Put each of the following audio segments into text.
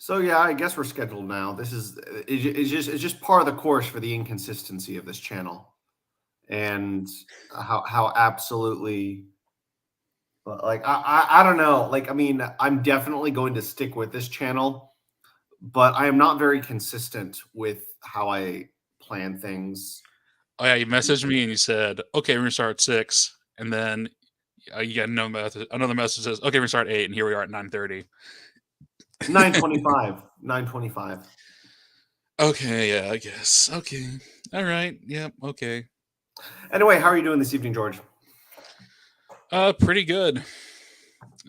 So yeah, I guess we're scheduled now. This is it's just part of the course for the inconsistency of this channel and how absolutely like I don't know. Like I mean, I'm definitely going to stick with this channel, but I am not very consistent with how I plan things. Oh yeah, you messaged me and you said, "Okay, we're gonna start at 6," and then you get another message that says, "Okay, we're gonna start at 8," and here we are at 9:30. 9:25, 9:25. Okay, yeah, I guess. Okay, all right, yep, okay. Anyway, how are you doing this evening, George? Pretty good.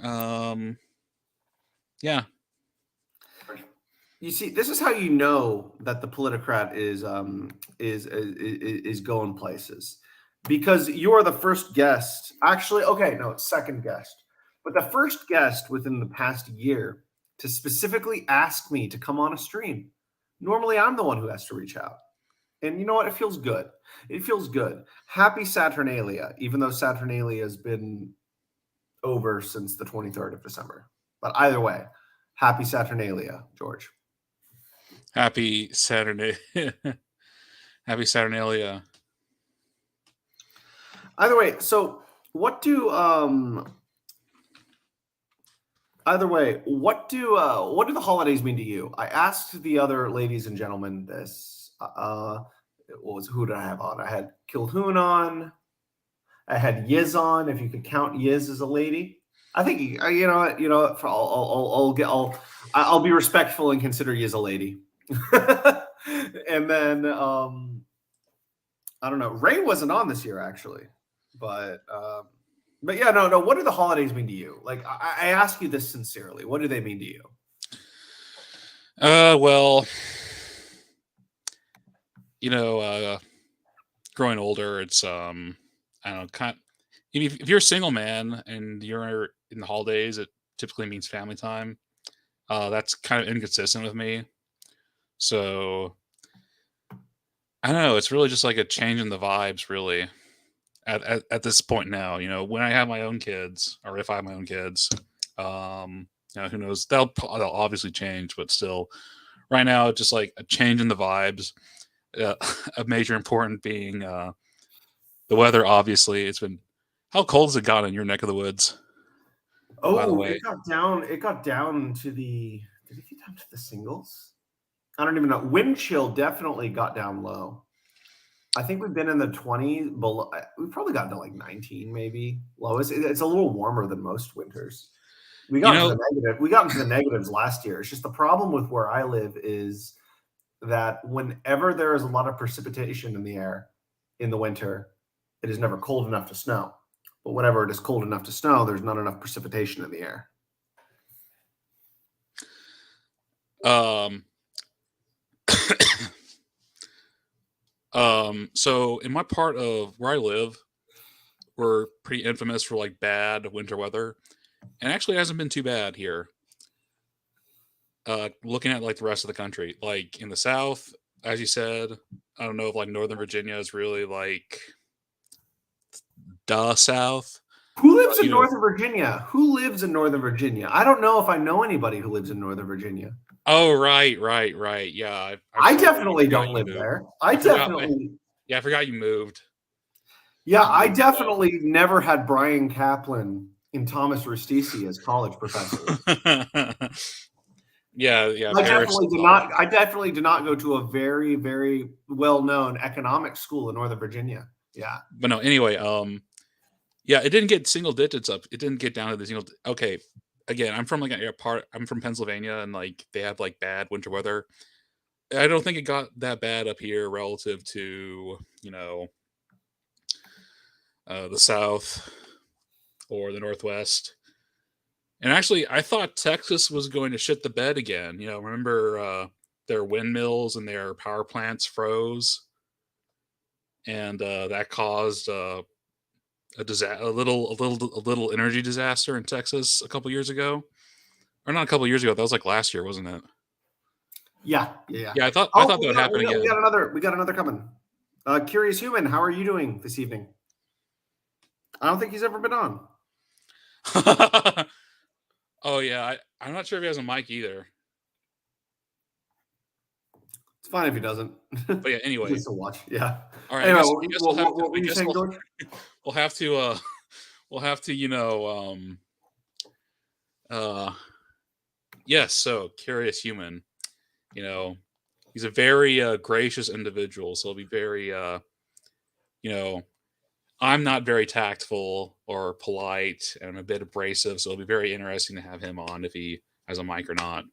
Um, yeah. You see, this is how you know that the politicrat is going places, because you are the first guest. Actually, okay, no, it's second guest, but the first guest within the past year to specifically ask me to come on a stream. Normally, I'm the one who has to reach out, and you know what? It feels good. It feels good. Happy Saturnalia, even though Saturnalia has been over since the 23rd of December. But either way, happy Saturnalia, George. Happy Saturday. Happy Saturnalia. Either way, so what do either way, what do the holidays mean to you? I asked the other ladies and gentlemen this. Who did I have on? I had Kilhoon on. I had Yiz on. If you could count Yiz as a lady, I think you know what, For I'll be respectful and consider Yiz a lady. And then I don't know. Ray wasn't on this year actually, but yeah, no. What do the holidays mean to you? Like, I ask you this sincerely. What do they mean to you? Well, growing older, it's I don't know, if you're a single man and you're in the holidays, it typically means family time. That's kind of inconsistent with me. So I don't know. It's really just like a change in the vibes, really. At this point now, when I have my own kids, or if I have my own kids, who knows? They'll obviously change, but still, right now, it's just like a change in the vibes. Uh, a major important being the weather. Obviously, it's been. How cold has it gotten in your neck of the woods? By the Oh, way, it got down. It got down to the. Did it get down to the singles? I don't even know. Wind chill definitely got down low. I think we've been in the 20s below. We've probably gotten to like 19, maybe lowest. It's a little warmer than most winters. We you got into know, the negative. We got into the negatives last year. It's just the problem with where I live is that whenever there is a lot of precipitation in the air in the winter, it is never cold enough to snow. But whenever it is cold enough to snow, there's not enough precipitation in the air. um, so in my part of where I live, we're pretty infamous for like bad winter weather, and actually hasn't been too bad here. Looking at like the rest of the country, like in the South, as you said, I don't know if like Northern Virginia is really like the South, Who lives but in Northern Virginia? Who lives in Northern Virginia? I don't know if I know anybody who lives in Northern Virginia. oh right, yeah, I I definitely forgot don't you live moved. there. I I forgot, definitely, yeah, I forgot you moved. yeah, You I moved. definitely never had Brian Kaplan and Thomas Rustisi as college professors. Yeah, I Paris definitely is did all. not. I definitely did not go to a very, very well-known economic school in Northern Virginia. Yeah. But no, anyway, yeah, it didn't get single digits up. It didn't get down to the single. Okay, again, I'm from like a part. I'm from Pennsylvania, and like they have like bad winter weather. I don't think it got that bad up here relative to the South or the Northwest. And actually, I thought Texas was going to shit the bed again. Remember their windmills and their power plants froze, and that caused a little energy disaster in Texas a couple years ago, or not a couple years ago. That was like last year, wasn't it? Yeah. Yeah, I thought Oh, that would happen we got again. another. We got another coming. Curious Human, how are you doing this evening? I don't think he's ever been on. Oh yeah, I'm not sure if he has a mic either. It's fine if he doesn't. But yeah, He anyway. gets to watch. Yeah. All right, Anyway, I guess we'll have to. what were I you guess saying, George? we'll have to. We'll have to. Yes. So curious human. You know, he's a very gracious individual. So he'll be very. You know, I'm not very tactful or polite, and I'm a bit abrasive. So it'll be very interesting to have him on if he has a mic or not.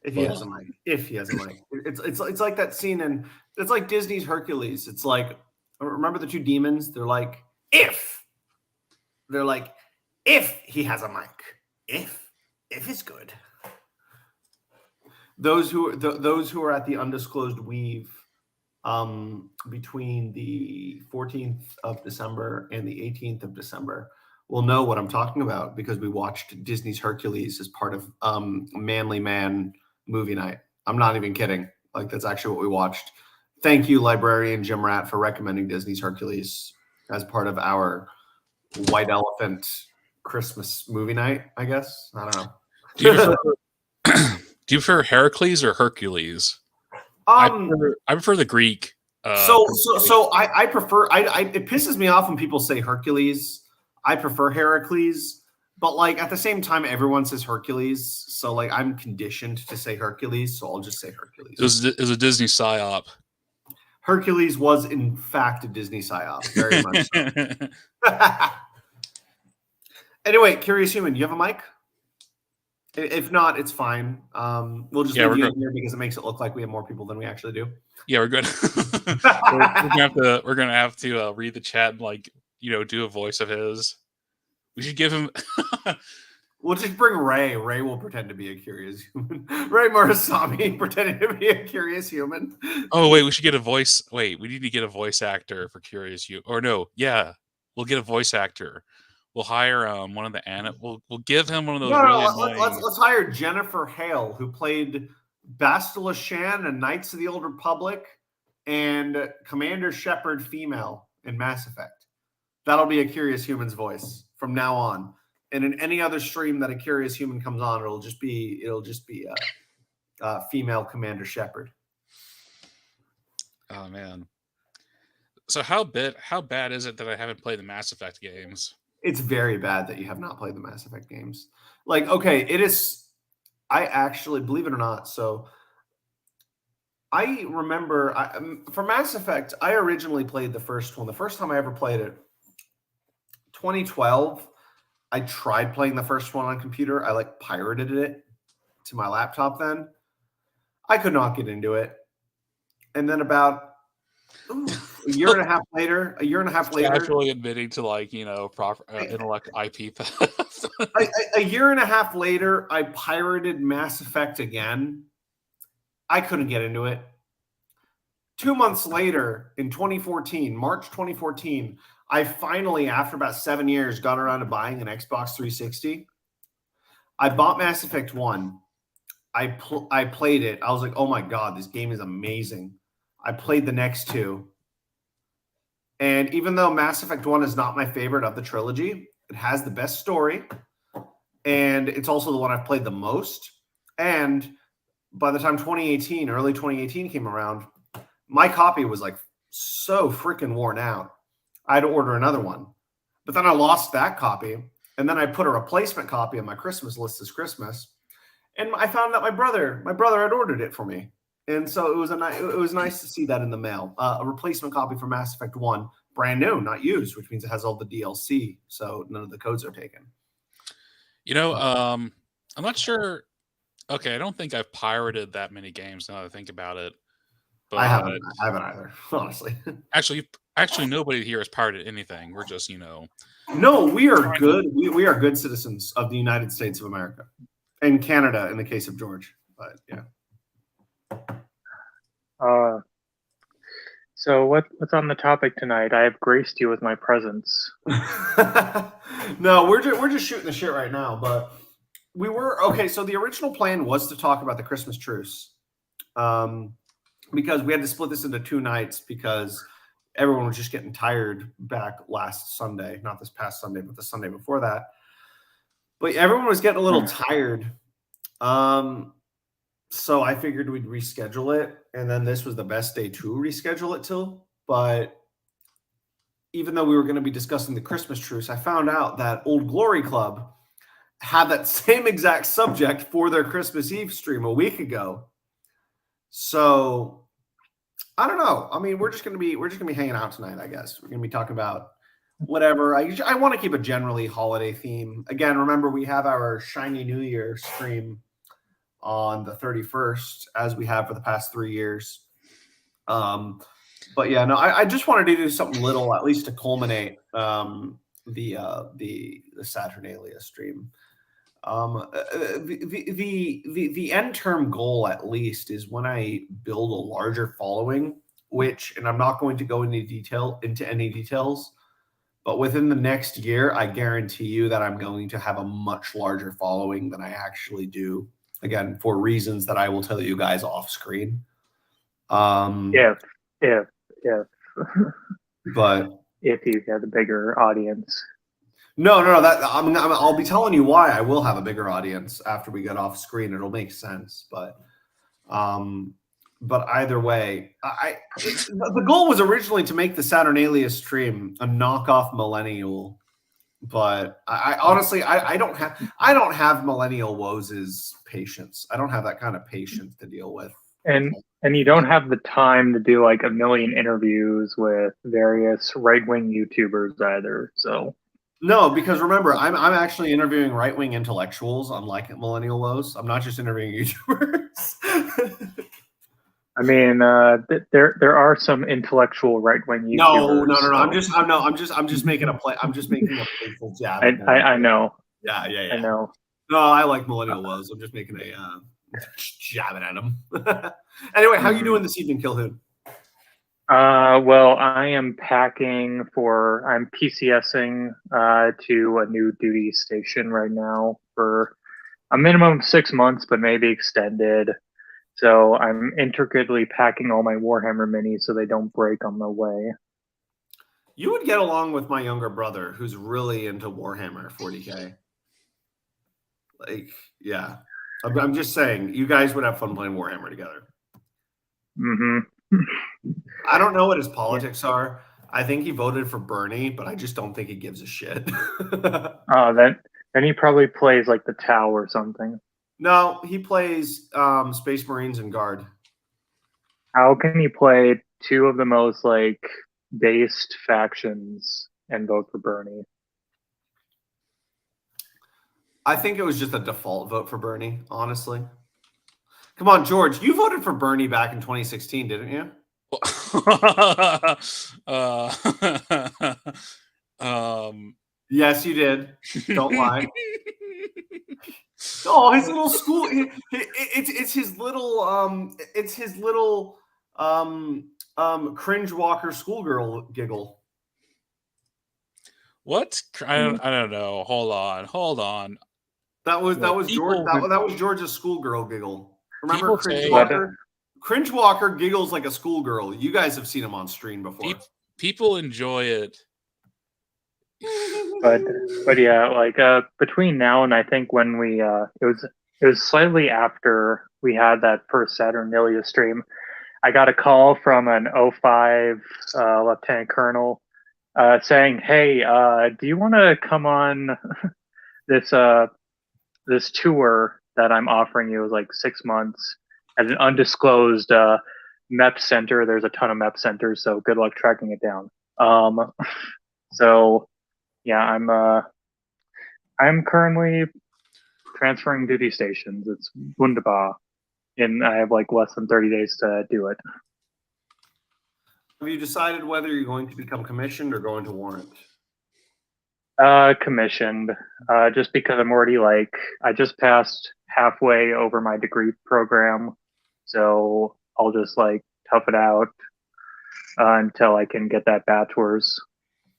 If he But has a mic. If he has a mic. It's like that scene in it's like Disney's Hercules. It's like remember the two demons? They're like they're like if he has a mic. If it's good. Those who are at the undisclosed weave between the 14th of December and the 18th of December will know what I'm talking about because we watched Disney's Hercules as part of Manly Man movie night. I'm not even kidding. Like that's actually what we watched. Thank you, librarian Jim Rat, for recommending Disney's Hercules as part of our White Elephant Christmas movie night. I guess I don't know. do you prefer do you prefer Heracles or Hercules? I prefer the Greek. I prefer. It pisses me off when people say Hercules. I prefer Heracles, but like at the same time, everyone says Hercules. So like I'm conditioned to say Hercules, so I'll just say Hercules. It was a Disney psyop. Hercules was in fact a Disney psyop, very much so. Anyway, curious human, do you have a mic? If not, it's fine. We'll just leave you in here because it makes it look like we have more people than we actually do. Yeah, we're good. We're gonna have to read the chat and like do a voice of his. We should give him. We'll just bring Ray. Ray will pretend to be a curious human. Ray Murasami pretending to be a curious human. Oh wait, we should get a voice. Wait, we need to get a voice actor for Curious Human. Or no, yeah, we'll get a voice actor. We'll hire one of the We'll give him one of those. Let's hire Jennifer Hale, who played Bastila Shan in Knights of the Old Republic and Commander Shepard female in Mass Effect. That'll be a Curious Human's voice from now on. And in any other stream that a Curious Human comes on, it'll just be female Commander Shepard. Oh man. So how bad is it that I haven't played the Mass Effect games? It's very bad that you have not played the Mass Effect games. Like, okay, it is. I actually, believe it or not, so I remember for Mass Effect, I originally played the first one. The first time I ever played it, 2012, I tried playing the first one on computer. I like pirated it to my laptop then. I could not get into it. And then about a year and a half later, actually admitting to proper intellect IP theft. a year and a half later, I pirated Mass Effect again. I couldn't get into it. 2 months later, in 2014, March 2014, I finally, after about 7 years, got around to buying an Xbox 360. I bought Mass Effect 1. I played it. I was like, oh my God, this game is amazing. I played the next two. And even though Mass Effect 1 is not my favorite of the trilogy, it has the best story. And it's also the one I've played the most. And by the time early 2018 came around, my copy was like so freaking worn out. I had to order another one. But then I lost that copy. And then I put a replacement copy on my Christmas list this Christmas. And I found that my brother had ordered it for me. And so it was nice to see that in the mail. A replacement copy for Mass Effect 1, brand new, not used, which means it has all the DLC. So none of the codes are taken. I'm not sure. Okay, I don't think I've pirated that many games now that I think about it. But I haven't either, honestly. Actually, nobody here has pirated anything. We're just, No, we are good. We are good citizens of the United States of America. And Canada, in the case of George. But yeah. So what's on the topic tonight? I have graced you with my presence. No, we're just shooting the shit right now. But we were okay. So the original plan was to talk about the Christmas truce, because we had to split this into 2 nights because everyone was just getting tired back last Sunday, not this past Sunday, but the Sunday before that. But everyone was getting a little tired. So I figured we'd reschedule it, and then this was the best day to reschedule it till. But even though we were going to be discussing the Christmas truce, I found out that Old Glory Club had that same exact subject for their Christmas Eve stream a week ago. So I don't know. I mean, we're just gonna be hanging out tonight, I guess. We're gonna be talking about whatever. I want to keep a generally holiday theme. Again, remember we have our Shiny New Year stream on the 31st, as we have for the past 3 years. But yeah, no, I just wanted to do something little, at least to culminate the Saturnalia stream. The end term goal, at least, is when I build a larger following, which, and I'm not going to go into any details, but within the next year, I guarantee you that I'm going to have a much larger following than I actually do. Again, for reasons that I will tell you guys off screen. If But if you get a bigger audience. No. That I'll be telling you why I will have a bigger audience after we get off screen. It'll make sense, but either way, the goal was originally to make the Saturnalia stream a knockoff Millennial, but I honestly I don't have Millennial Woes' patience. I don't have that kind of patience to deal with. And you don't have the time to do like a million interviews with various right-wing YouTubers either. So no, because remember, I'm actually interviewing right-wing intellectuals, unlike Millennial Woes. I'm not just interviewing YouTubers. I mean, there are some intellectual right-wing YouTubers. No. So. I'm just making a play. I'm just making a playful jab. I know. Yeah. I know. No, I like Millennial Woes. I'm just making a jabbing at him. Anyway, how you doing this evening, Kilhoon? Well, I'm PCSing to a new duty station right now for a minimum of 6 months, but maybe extended. So I'm intricately packing all my Warhammer minis so they don't break on the way. You would get along with my younger brother, who's really into Warhammer 40K. Like, yeah. I'm just saying, you guys would have fun playing Warhammer together. Mm-hmm. I don't know what his politics are. I think he voted for Bernie, but I just don't think he gives a shit. Then he probably plays like the Tau or something. No, he plays Space Marines and Guard. How can he play two of the most like based factions and vote for Bernie? I think it was just a default vote for Bernie, honestly. Come on, George. You voted for Bernie back in 2016, didn't you? Yes, you did. Don't lie. Oh, his little school. It's his little cringe walker schoolgirl giggle. What? I don't know. Hold on. That was people, George. That was George's schoolgirl giggle. Remember, cringe say, walker? Cringe walker giggles like a schoolgirl. You guys have seen him on stream before. People enjoy it. But yeah, like between now and I think when we it was slightly after we had that first Saturnalia stream, I got a call from an 05 lieutenant colonel saying, "Hey, do you want to come on this this tour that I'm offering you? Is like 6 months at an undisclosed MEP center. There's a ton of MEP centers, so good luck tracking it down." So yeah, I'm currently transferring duty stations. It's wunderbar, and I have like less than 30 days to do it. Have you decided whether you're going to become commissioned or going to warrant? Commissioned, just because I'm already I just passed halfway over my degree program, so I'll just tough it out until I can get that bachelor's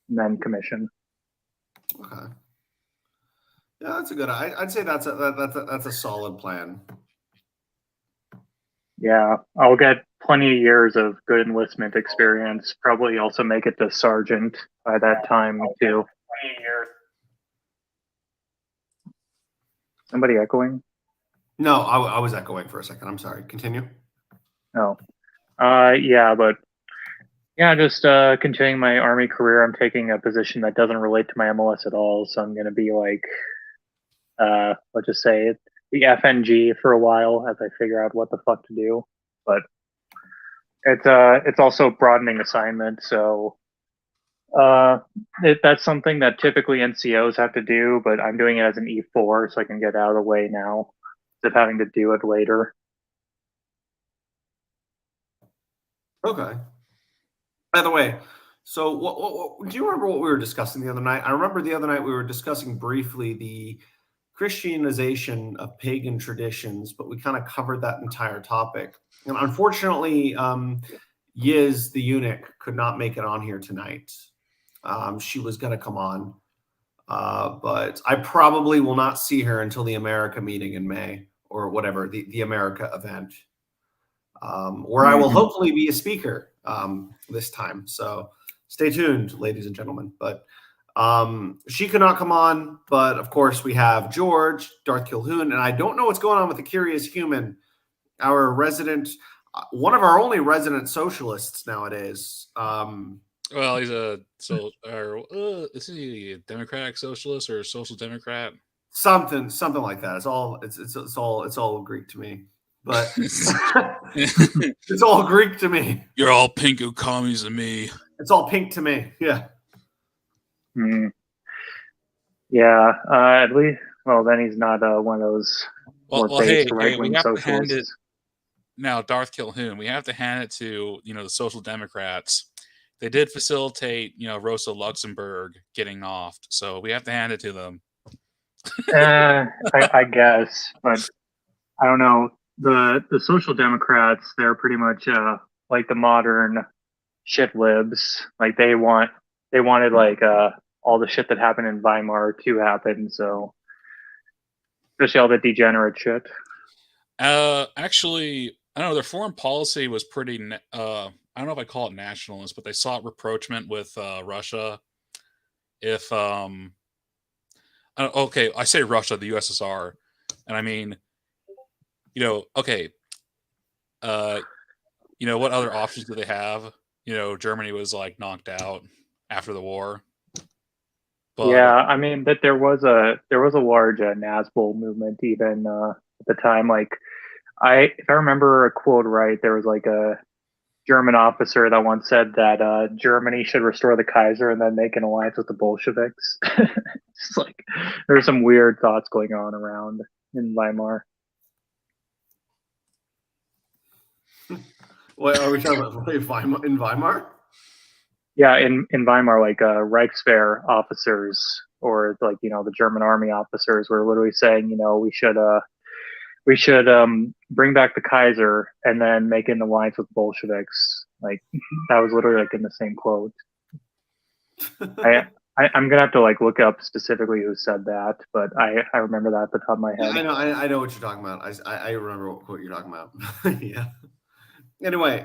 and then commission. Okay. Yeah, that's a good. I'd say that's a solid plan. Yeah, I'll get plenty of years of good enlistment experience. Probably also make it to sergeant by that time too. 20 years. Somebody echoing? No, I was echoing for a second. I'm sorry. Continue. Oh, yeah, but yeah, just continuing my Army career. I'm taking a position that doesn't relate to my MLS at all, so I'm going to be like, let's just say it, the FNG for a while as I figure out what the fuck to do. But it's also broadening assignment, so that's something that typically NCOs have to do, but I'm doing it as an E4 so I can get out of the way now instead of having to do it later. Okay. By the way, so what do you remember what we were discussing the other night? I remember the other night we were discussing briefly the Christianization of pagan traditions, but we kind of covered that entire topic. And unfortunately, Yiz the eunuch could not make it on here tonight. She was going to come on, but I probably will not see her until the America meeting in May or whatever, the America event, where I will hopefully be a speaker this time. So stay tuned, ladies and gentlemen. But she could not come on, but of course we have George, Darth Kilhoun, and I don't know what's going on with the Curious Human, our resident, one of our only resident socialists nowadays. Well, he's is he a Democratic Socialist or a Social Democrat? Something like that. It's all Greek to me. But it's all Greek to me. You're all pinko commies to me. It's all pink to me. Yeah. Yeah. At least, well, then he's not one of those more based right-wing socialists. Now, Darth Kilhoun, we have to hand it to the Social Democrats. They did facilitate Rosa Luxemburg getting offed, so we have to hand it to them. I guess, but I don't know. The Social Democrats, they're pretty much like the modern shit libs. Like they wanted like all the shit that happened in Weimar to happen. So especially all the degenerate shit. Actually, I don't know. Their foreign policy was pretty. I don't know if I call it nationalist, but they sought rapprochement with Russia. If okay, I say Russia, the USSR, and I mean, okay, what other options do they have? Germany was like knocked out after the war. But, yeah, I mean that there was a large Nazgul movement even at the time. Like if I remember a quote right, there was like a German officer that once said that Germany should restore the Kaiser and then make an alliance with the Bolsheviks. It's like there's some weird thoughts going on around in Weimar. What are we talking about? In Weimar? Yeah, in Weimar, like Reichswehr officers or like the German army officers were literally saying, we should bring back the Kaiser and then make an alliance with Bolsheviks. Like that was literally like in the same quote. I'm gonna have to like look up specifically who said that, but I remember that at the top of my head. Yeah, I know what you're talking about. I remember what quote you're talking about. Yeah. Anyway,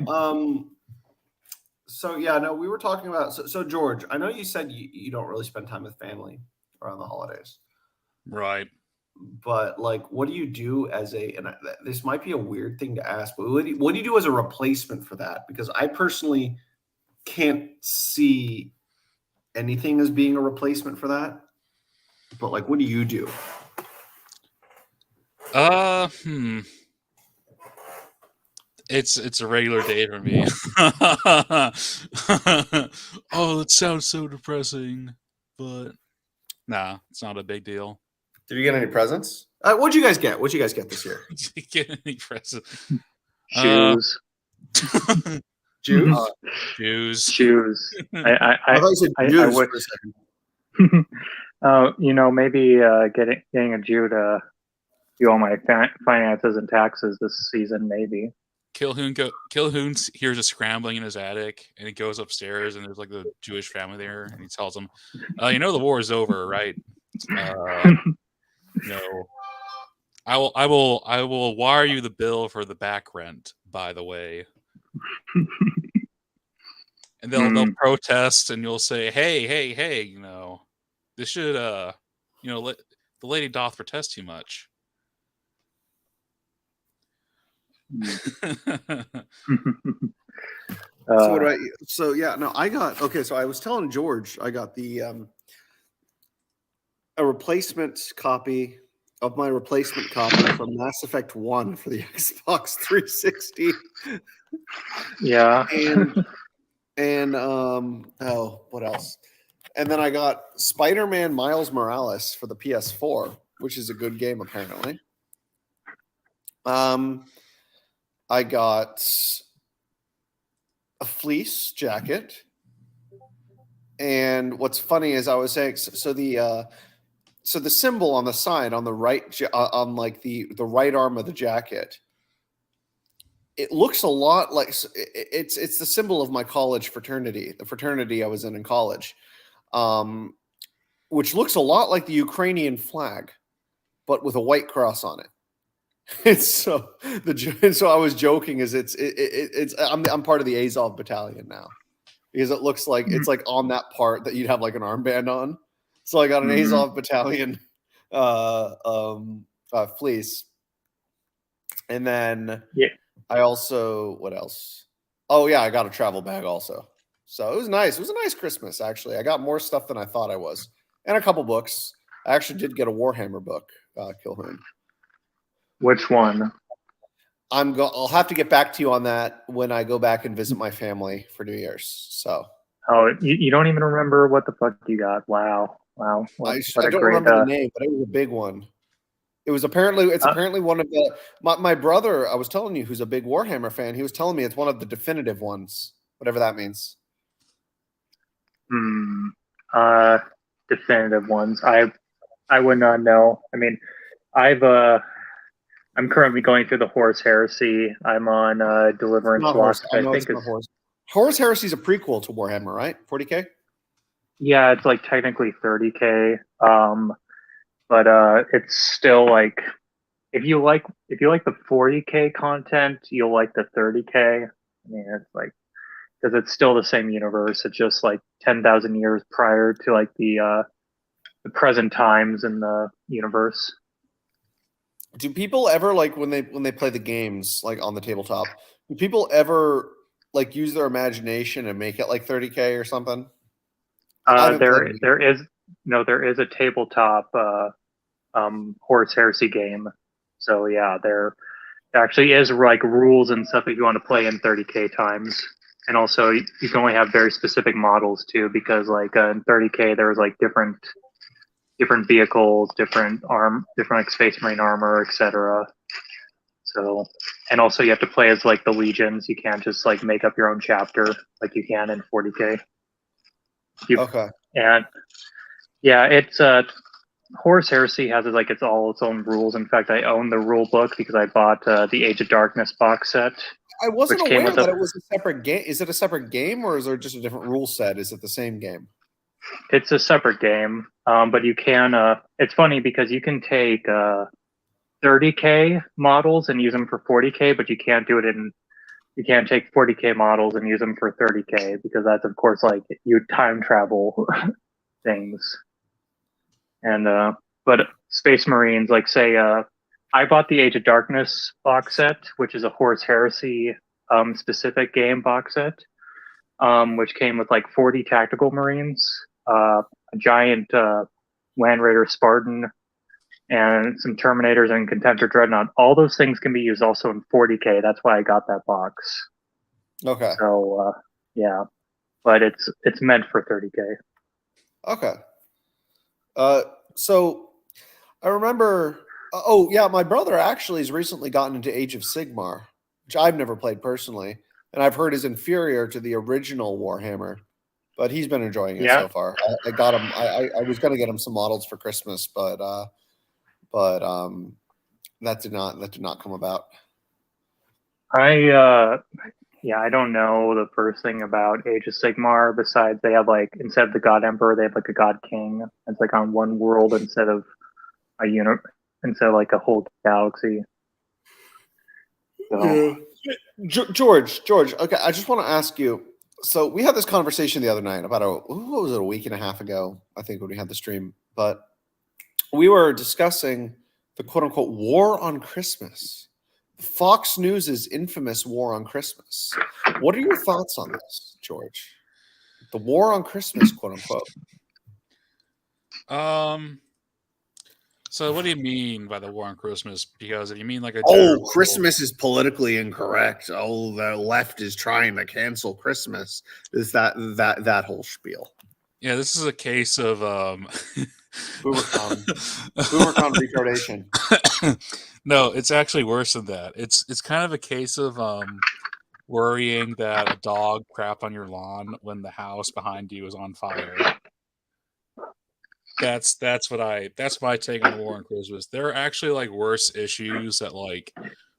so yeah, no, we were talking about so George, I know you said you don't really spend time with family around the holidays. Right. But like, what do you do as this might be a weird thing to ask, but what do you do as a replacement for that? Because I personally can't see anything as being a replacement for that. But like, what do you do? It's a regular day for me. Oh, that sounds so depressing, but nah, it's not a big deal. Did you get any presents? What'd you guys get? What'd you guys get this year? Did you get any presents? Shoes. Jews? Shoes. I thought you said Jews for a second. Maybe getting a Jew to do all my finances and taxes this season, maybe. Kilhoun hears a scrambling in his attic, and he goes upstairs, and there's like the Jewish family there, and he tells them, the war is over, right? I will wire you the bill for the back rent, by the way. And they'll protest, and you'll say, hey, this should let the lady doth protest too much. So what uh, do I? So yeah, no, I got okay. So I was telling George, I got the a replacement copy of my replacement copy from Mass Effect 1 for the Xbox 360. yeah. And oh, what else? And then I got Spider-Man Miles Morales for the PS4, which is a good game apparently. I got a fleece jacket. And what's funny is I was saying so the symbol on the side on the right on like the right arm of the jacket, it looks a lot like it's the symbol of my college fraternity, the fraternity I was in college, which looks a lot like the Ukrainian flag, but with a white cross on it. It's so I was joking is it's I'm part of the Azov battalion now because it looks like it's like on that part that you'd have like an armband on. So I got an Azov battalion fleece, and then Yeah. I also what else? Oh yeah, I got a travel bag also. So it was nice. It was a nice Christmas actually. I got more stuff than I thought I was, and a couple books. I actually did get a Warhammer book, Kilhoon. Which one? I'll have to get back to you on that when I go back and visit my family for New Year's. So Oh, you don't even remember what the fuck you got? Wow. What I a don't great. remember the name, but it was a big one. It's apparently one of the my brother. I was telling you, who's a big Warhammer fan. He was telling me it's one of the definitive ones, whatever that means. Hmm. Definitive ones. I would not know. I mean, I'm currently going through the Horus Heresy. I'm on Deliverance Not Lost. Horse. I I know think it's not Horse. Horus Heresy is a prequel to Warhammer, right? 40K. yeah, it's like technically 30K. But it's still like if you like the 40K content, you'll like the 30K. I mean, it's like because it's still the same universe. It's just like 10,000 years prior to like the present times in the universe. Do people ever like when they play the games like on the tabletop? Do people ever like use their imagination and make it like 30K or something? I haven't played it. There is a tabletop Horus Heresy game. So yeah, there actually is like rules and stuff if you want to play in 30K times. And also you can only have very specific models too, because like in 30K there's like different vehicles, different like Space Marine armor, etc. So, and also you have to play as like the legions. You can't just like make up your own chapter like you can in 40K. Okay. And yeah, it's Horus Heresy has like its own rules. In fact, I own the rule book because I bought the Age of Darkness box set. I wasn't aware that it was a separate game. Is it a separate game or is there just a different rule set? Is it the same game? It's a separate game, but you can. It's funny because you can take 30K models and use them for 40K, but you can't do it in. You can't take 40K models and use them for 30K because that's of course like you time travel things. And but Space Marines, like say, I bought the Age of Darkness box set, which is a Horus Heresy specific game box set, which came with like 40 tactical Marines, a giant Land Raider Spartan, and some Terminators and Contemptor Dreadnought. All those things can be used also in 40K. That's why I got that box. Okay. So yeah, but it's meant for 30K. Okay. So I remember. Oh yeah, my brother actually has recently gotten into Age of Sigmar, which I've never played personally, and I've heard is inferior to the original Warhammer, but he's been enjoying it so far. I got him. I was going to get him some models for Christmas, but that did not come about. I don't know the first thing about Age of Sigmar besides they have like instead of the God Emperor, they have like a God King. It's like on one world instead of like a whole galaxy. So. Yeah. George. Okay, I just want to ask you. So we had this conversation the other night about what was it, a week and a half ago, I think, when we had the stream. But we were discussing the quote unquote war on Christmas. Fox News' infamous war on Christmas. What are your thoughts on this, George? The war on Christmas, quote unquote. So what do you mean by the war on Christmas? Because if you mean like a Oh, general, Christmas is politically incorrect. Oh, the left is trying to cancel Christmas. Is that whole spiel? yeah, this is a case of Boomercon retardation. No, it's actually worse than that. It's kind of a case of worrying that a dog crapped on your lawn when the house behind you is on fire. That's my take on the war on Christmas. There are actually like worse issues that like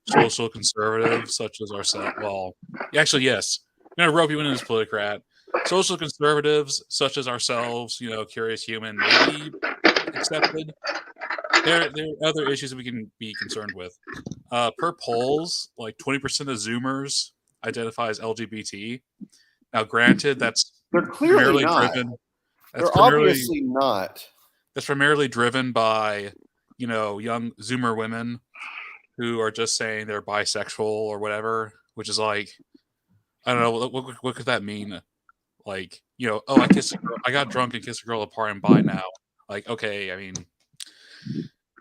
social conservatives such as ourselves. Well, actually, yes. I'm gonna rope you in as politicrat. Social conservatives such as ourselves, curious human, maybe accepted. There are other issues that we can be concerned with. Per polls, like 20% of Zoomers identify as LGBT. Now, granted, that's They're clearly primarily not. driven. They're obviously not. That's primarily driven by, young Zoomer women who are just saying they're bisexual or whatever, which is like, I don't know, what could that mean? Like, I got drunk and kissed a girl apart and bi now. Like, okay, I mean,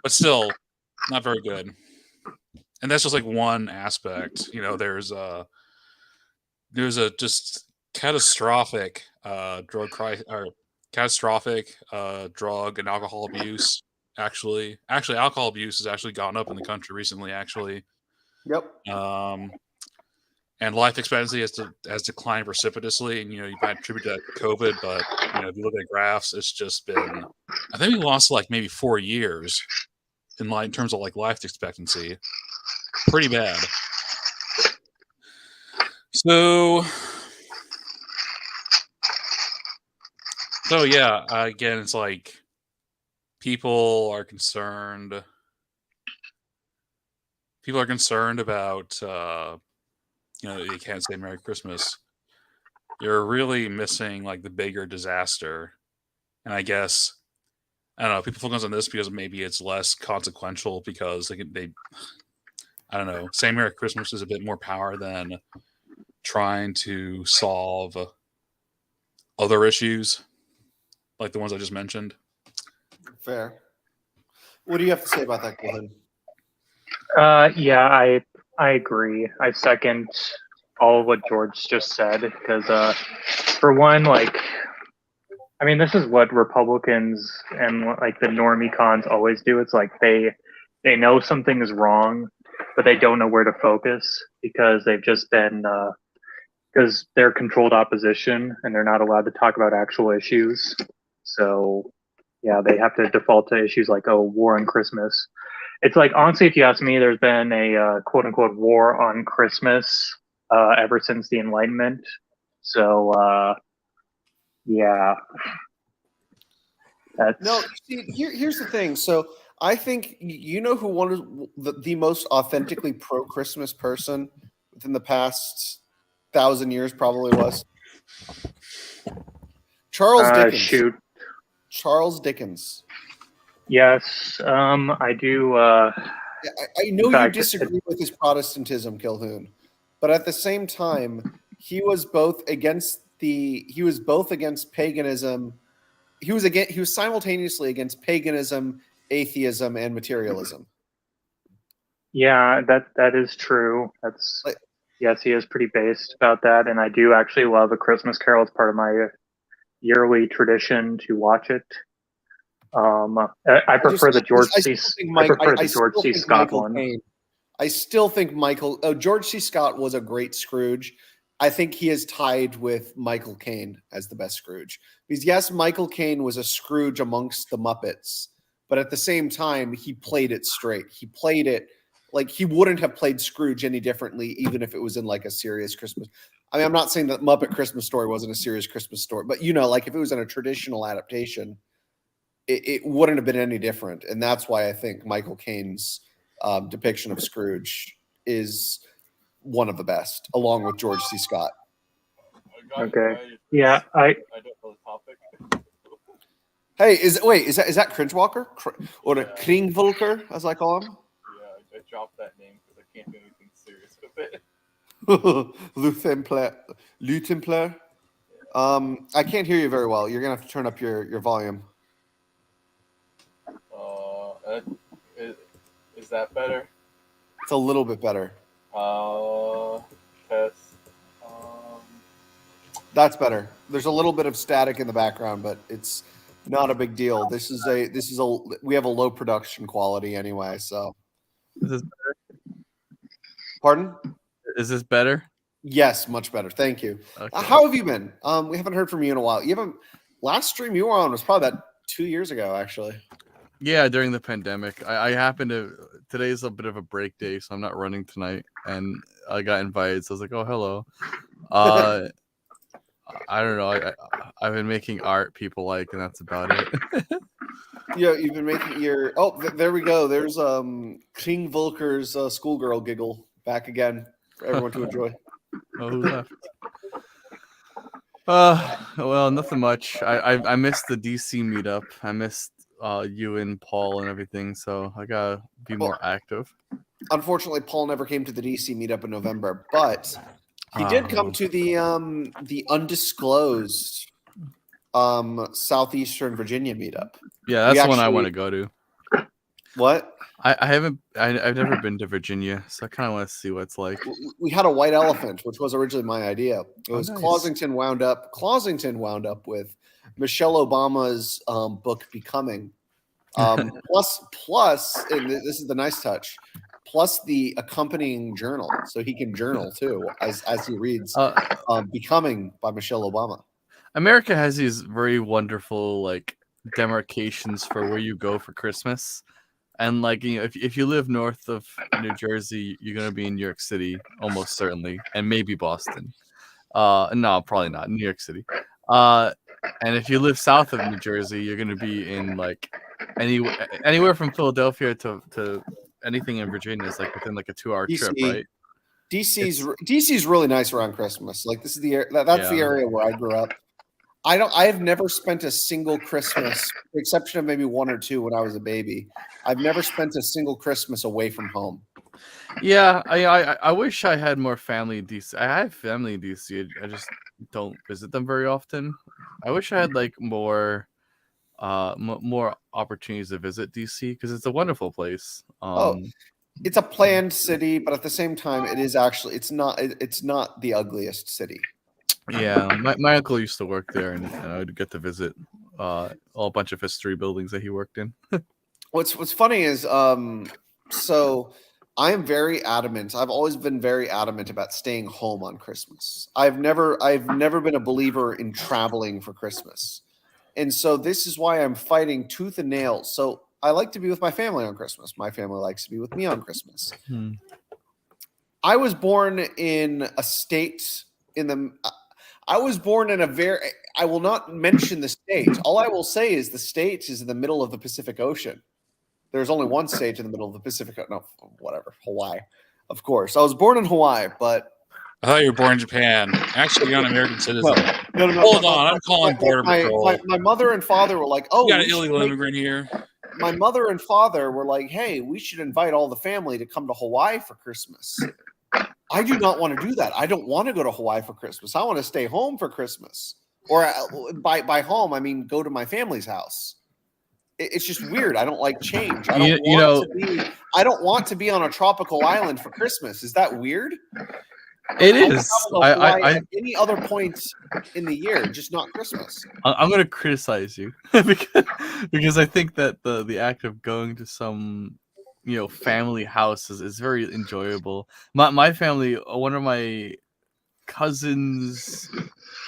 but still, not very good. And that's just like one aspect. There's a just catastrophic drug and alcohol abuse. Actually, alcohol abuse has actually gone up in the country recently. Actually, Yep. And life expectancy has declined precipitously. And you might attribute that to COVID, but if you look at graphs, it's just been. I think we lost like maybe 4 years in terms of like life expectancy. Pretty bad. So yeah, again, it's like people are concerned about they can't say Merry Christmas. You're really missing like the bigger disaster. And I guess I don't know, people focus on this because maybe it's less consequential because they I don't know, saying Merry Christmas is a bit more power than trying to solve other issues like the ones I just mentioned. Fair. What do you have to say about that, Glenn? Yeah, I agree. I second all of what George just said because, for one, I mean, this is what Republicans and like the normie cons always do. It's like they know something is wrong, but they don't know where to focus because they've just been because they're controlled opposition and they're not allowed to talk about actual issues. So yeah, they have to default to issues like, oh, war on Christmas. It's like, honestly, if you ask me, there's been a quote unquote war on Christmas ever since the Enlightenment. So yeah. No, see, here's the thing. So I think who one of the most authentically pro-Christmas person within the past 1,000 years probably was Charles Dickens. Shoot. Charles Dickens. Yes, I do. I know you disagree with his Protestantism, Kilhoun, but at the same time, he was both against paganism. He was simultaneously against paganism, atheism, and materialism. Yeah, that is true. Yes, he is pretty based about that, and I do actually love A Christmas Carol. It's part of my yearly tradition to watch it. I prefer the George C. Scott one. I still think George C. Scott was a great Scrooge. I think he is tied with Michael Caine as the best Scrooge. Because yes, Michael Caine was a Scrooge amongst the Muppets, but at the same time, he played it straight. He played it like he wouldn't have played Scrooge any differently, even if it was in like a serious Christmas. I mean, I'm not saying that Muppet Christmas Story wasn't a serious Christmas story, but like if it was in a traditional adaptation, it wouldn't have been any different. And that's why I think Michael Caine's depiction of Scrooge is one of the best, along with George C. Scott. Okay. Yeah, I don't know the topic. Hey, is that Cringewalker or the Kringvolker, as I call him? Yeah, I dropped that name because I can't do anything serious with it. Lutin player. I can't hear you very well. You're gonna have to turn up your volume. Is that better? It's a little bit better. Test. That's better. There's a little bit of static in the background, but it's not a big deal. We have a low production quality anyway, so. Is this better? Pardon? Is this better? Yes, much better. Thank you. Okay. How have you been? We haven't heard from you in a while. Last stream you were on was probably about 2 years ago, actually. Yeah, during the pandemic. I happened to today's a bit of a break day, so I'm not running tonight, and I got invited, so I was like, oh, hello. I don't know. I've been making art people like, and that's about it. Yeah, you've been making your. Oh, there we go. There's King Volker's schoolgirl giggle back again for everyone to enjoy. Oh, who left? Well, nothing much. I missed the DC meetup. I missed you and Paul and everything, so I gotta be more active. Unfortunately, Paul never came to the DC meetup in November, but he did come to the undisclosed Southeastern Virginia meetup. Yeah, that's the one I want to go to. What? I've never been to Virginia, so I kind of want to see what it's like. We had a white elephant, which was originally my idea. It was nice. Clausington wound up with Michelle Obama's book Becoming. Plus, and this is the nice touch, plus the accompanying journal, so he can journal too as he reads Becoming by Michelle Obama. America has these very wonderful like demarcations for where you go for Christmas. And like, you know, if you live north of New Jersey, you're gonna be in New York City almost certainly, and maybe Boston. No, probably not New York City. And if you live south of New Jersey, you're gonna be in like anywhere from Philadelphia to anything in Virginia is like within like a 2-hour trip, right? DC's really nice around Christmas. Like this is the area where I grew up. I've never spent a single Christmas, with the exception of maybe 1 or 2 when I was a baby. I've never spent a single Christmas away from home. Yeah, I wish I had more family in DC. I have family in DC. I just don't visit them very often. I wish I had like more opportunities to visit DC because it's a wonderful place. It's a planned city, but at the same time, it's not the ugliest city. Yeah, my uncle used to work there, and I would get to visit a bunch of history buildings that he worked in. What's funny is, so I am very adamant. I've always been very adamant about staying home on Christmas. I've never been a believer in traveling for Christmas, and so this is why I'm fighting tooth and nail. So I like to be with my family on Christmas. My family likes to be with me on Christmas. I was born in a state I was born in I will not mention the state. All I will say is the state is in the middle of the Pacific Ocean. There's only one state in the middle of the Pacific. No, whatever. Hawaii. Of course. I was born in Hawaii, but I thought you were born in Japan. Actually, you're an American citizen. No, Hold on. I'm calling Border Patrol. My mother and father were like, oh, you got an illegal immigrant here. My mother and father were like, hey, we should invite all the family to come to Hawaii for Christmas. I do not want to do that. I don't want to go to Hawaii for Christmas. I want to stay home for Christmas. Or by home, I mean go to my family's house. It's just weird. I don't like change. I don't want to be on a tropical island for Christmas. Is that weired? It is. At any other point in the year, just not Christmas. I'm going to criticize you because I think that the act of going to some family house is very enjoyable. My family, one of my cousin's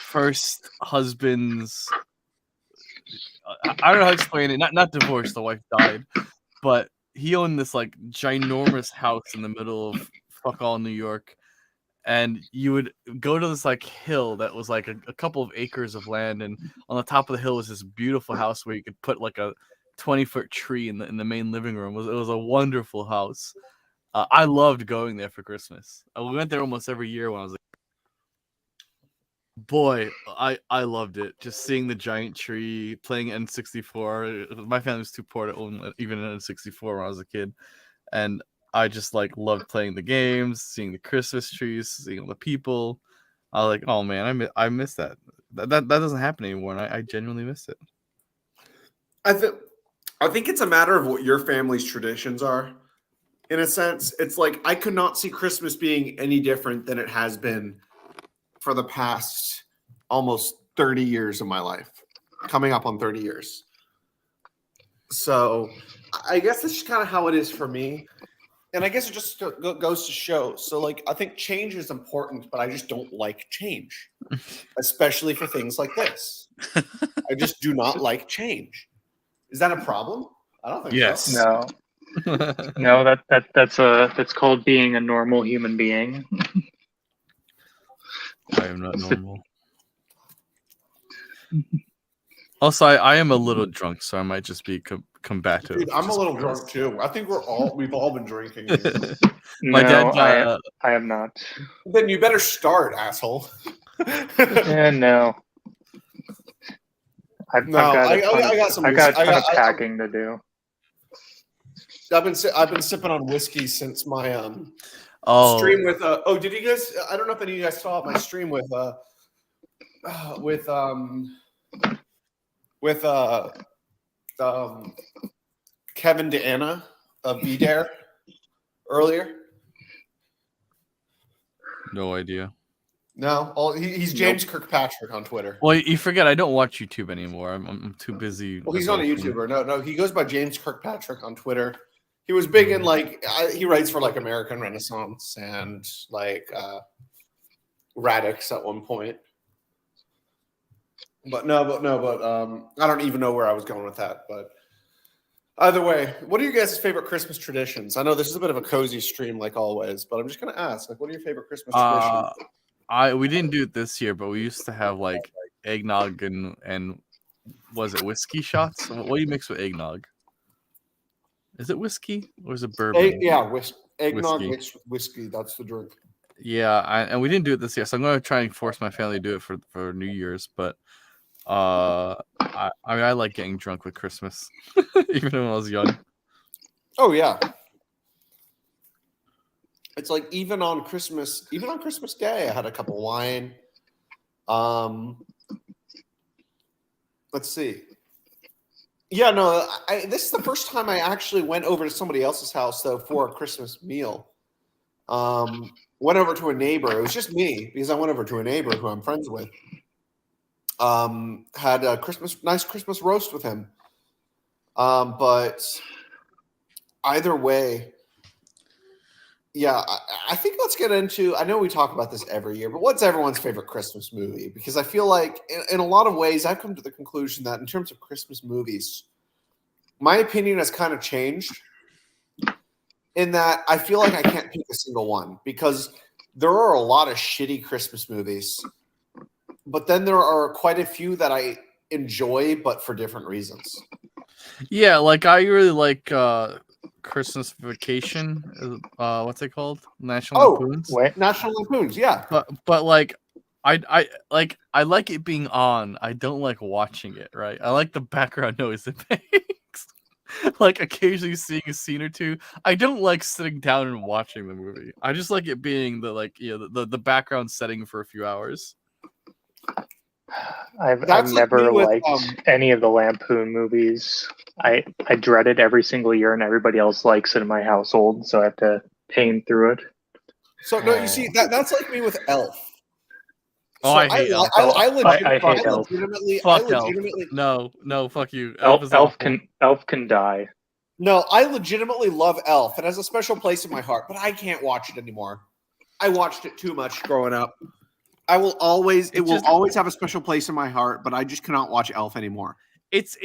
first husband's, I don't know how to explain it. Not divorced, the wife died, but he owned this like ginormous house in the middle of fuck all New York. And you would go to this like hill that was like a couple of acres of land, and on the top of the hill was this beautiful house where you could put like a 20-foot tree in the main living room. It was a wonderful house. I loved going there for Christmas. We went there almost every year when I was like, boy, I loved it. Just seeing the giant tree, playing N64. My family was too poor to own even an N64 when I was a kid, and I just like loved playing the games, seeing the Christmas trees, seeing all the people. I was like, oh man, I miss that. That doesn't happen anymore, and I genuinely miss it. I think it's a matter of what your family's traditions are. In a sense, it's like I could not see Christmas being any different than it has been for the past almost 30 years of my life, coming up on 30 years. So I guess that's just kind of how it is for me. And I guess it just goes to show. So, like, I think change is important, but I just don't like change, especially for things like this. I just do not like change. Is that a problem? I don't think Yes. so. No, that's called being a normal human being. I am not normal. Also, I am a little drunk, so I might just be combative. Dude, I'm a just little because. drunk too. I think we've all been drinking. My dad got. I am not. Then you better start, asshole. No. I've got a ton of packing to do. I've been sipping on whiskey since my Oh, stream with did you guys? I don't know if any of you guys saw my stream with Kevin DeAnna of BDare earlier. no idea. No, he's James Kirkpatrick on Twitter. Well, you forget I don't watch YouTube anymore. I'm too busy. Well, he's not a YouTuber. No, he goes by James Kirkpatrick on Twitter. He was big in he writes for like American Renaissance and like Radix at one point. But I don't even know where I was going with that. But either way, what are your guys' favorite Christmas traditions? I know this is a bit of a cozy stream, like always, but I'm just gonna ask, like, what are your favorite Christmas traditions? We didn't do it this year, but we used to have like eggnog and was it whiskey shots? What do you mix with eggnog? Is it whiskey or is it bourbon? Eggnog mixed with whiskey. That's the drink. Yeah, and we didn't do it this year, so I'm going to try and force my family to do it for New Year's. But I like getting drunk with Christmas, even when I was young. Oh yeah, it's like even on Christmas Day, I had a cup of wine. Let's see. Yeah, no, this is the first time I actually went over to somebody else's house though for a Christmas meal. Went over to a neighbor. It was just me because I went over to a neighbor who I'm friends with. Had a nice Christmas roast with him. But either way, yeah, I think let's get into. I know we talk about this every year, but what's everyone's favorite Christmas movie? Because I feel like in a lot of ways, I've come to the conclusion that in terms of Christmas movies, my opinion has kind of changed. In that I feel like I can't pick a single one because there are a lot of shitty Christmas movies, but then there are quite a few that I enjoy, but for different reasons. Yeah, like I really like Christmas Vacation. What's it called? National Lampoons. National Lampoons, yeah. But like I like it being on. I don't like watching it, right? I like the background noise it makes. Like occasionally seeing a scene or two. I don't like sitting down and watching the movie. I just like it being the background setting for a few hours. I've never liked any of the Lampoon movies. I dread it every single year, and everybody else likes it in my household, so I have to pain through it. So no, you see that's like me with Elf. Oh, I hate Elf. I hate Elf. Fuck Elf. No, fuck you. Elf can die. No, I legitimately love Elf. It has a special place in my heart, but I can't watch it anymore. I watched it too much growing up. It will always have a special place in my heart, but I just cannot watch Elf anymore. It's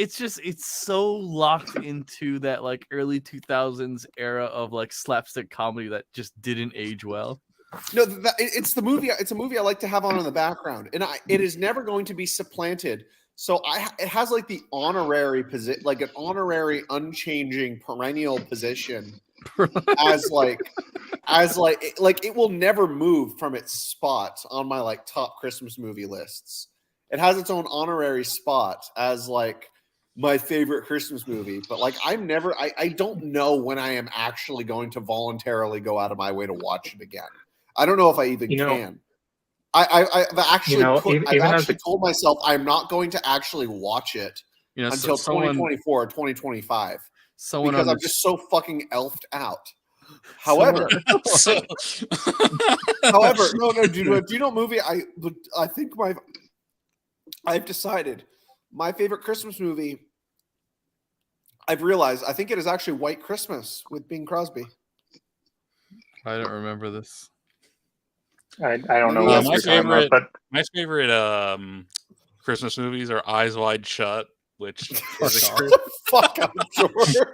so locked into that like early 2000s era of like slapstick comedy that just didn't age well. No, it's the movie. It's a movie I like to have on in the background, and it is never going to be supplanted. So it has like the honorary position, like an honorary, unchanging, perennial position, as it will never move from its spot on my like top Christmas movie lists. It has its own honorary spot as like my favorite Christmas movie, but like I don't know when I am actually going to voluntarily go out of my way to watch it again. I don't know if I even can. I've actually I've actually told myself I'm not going to actually watch it until 2024 or 2025 because I'm just so fucking elfed out. However, no. Do you know a movie? I think I've decided my favorite Christmas movie. I've realized I think it is actually White Christmas with Bing Crosby. I don't remember this. I don't know what my you're talking about, but my favorite Christmas movies are Eyes Wide Shut, which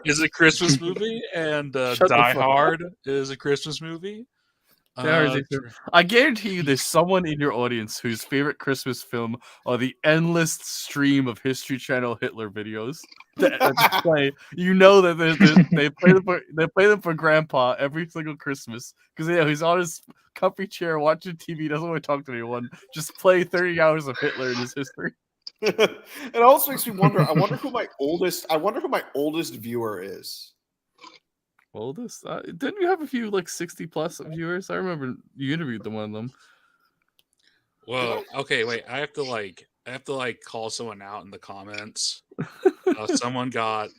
is a Christmas movie, and Die Hard is a Christmas movie. I guarantee you there's someone in your audience whose favorite Christmas film are the endless stream of History Channel Hitler videos that play. You know that they play them for Grandpa every single Christmas because he's on his comfy chair watching TV, doesn't want to talk to anyone, just play 30 hours of Hitler in his history. It also makes me wonder. I wonder who my oldest viewer is. Oldest? Didn't you have a few like 60 plus viewers? I remember you interviewed one of them. Whoa. Okay, wait. I have to call someone out in the comments. Someone got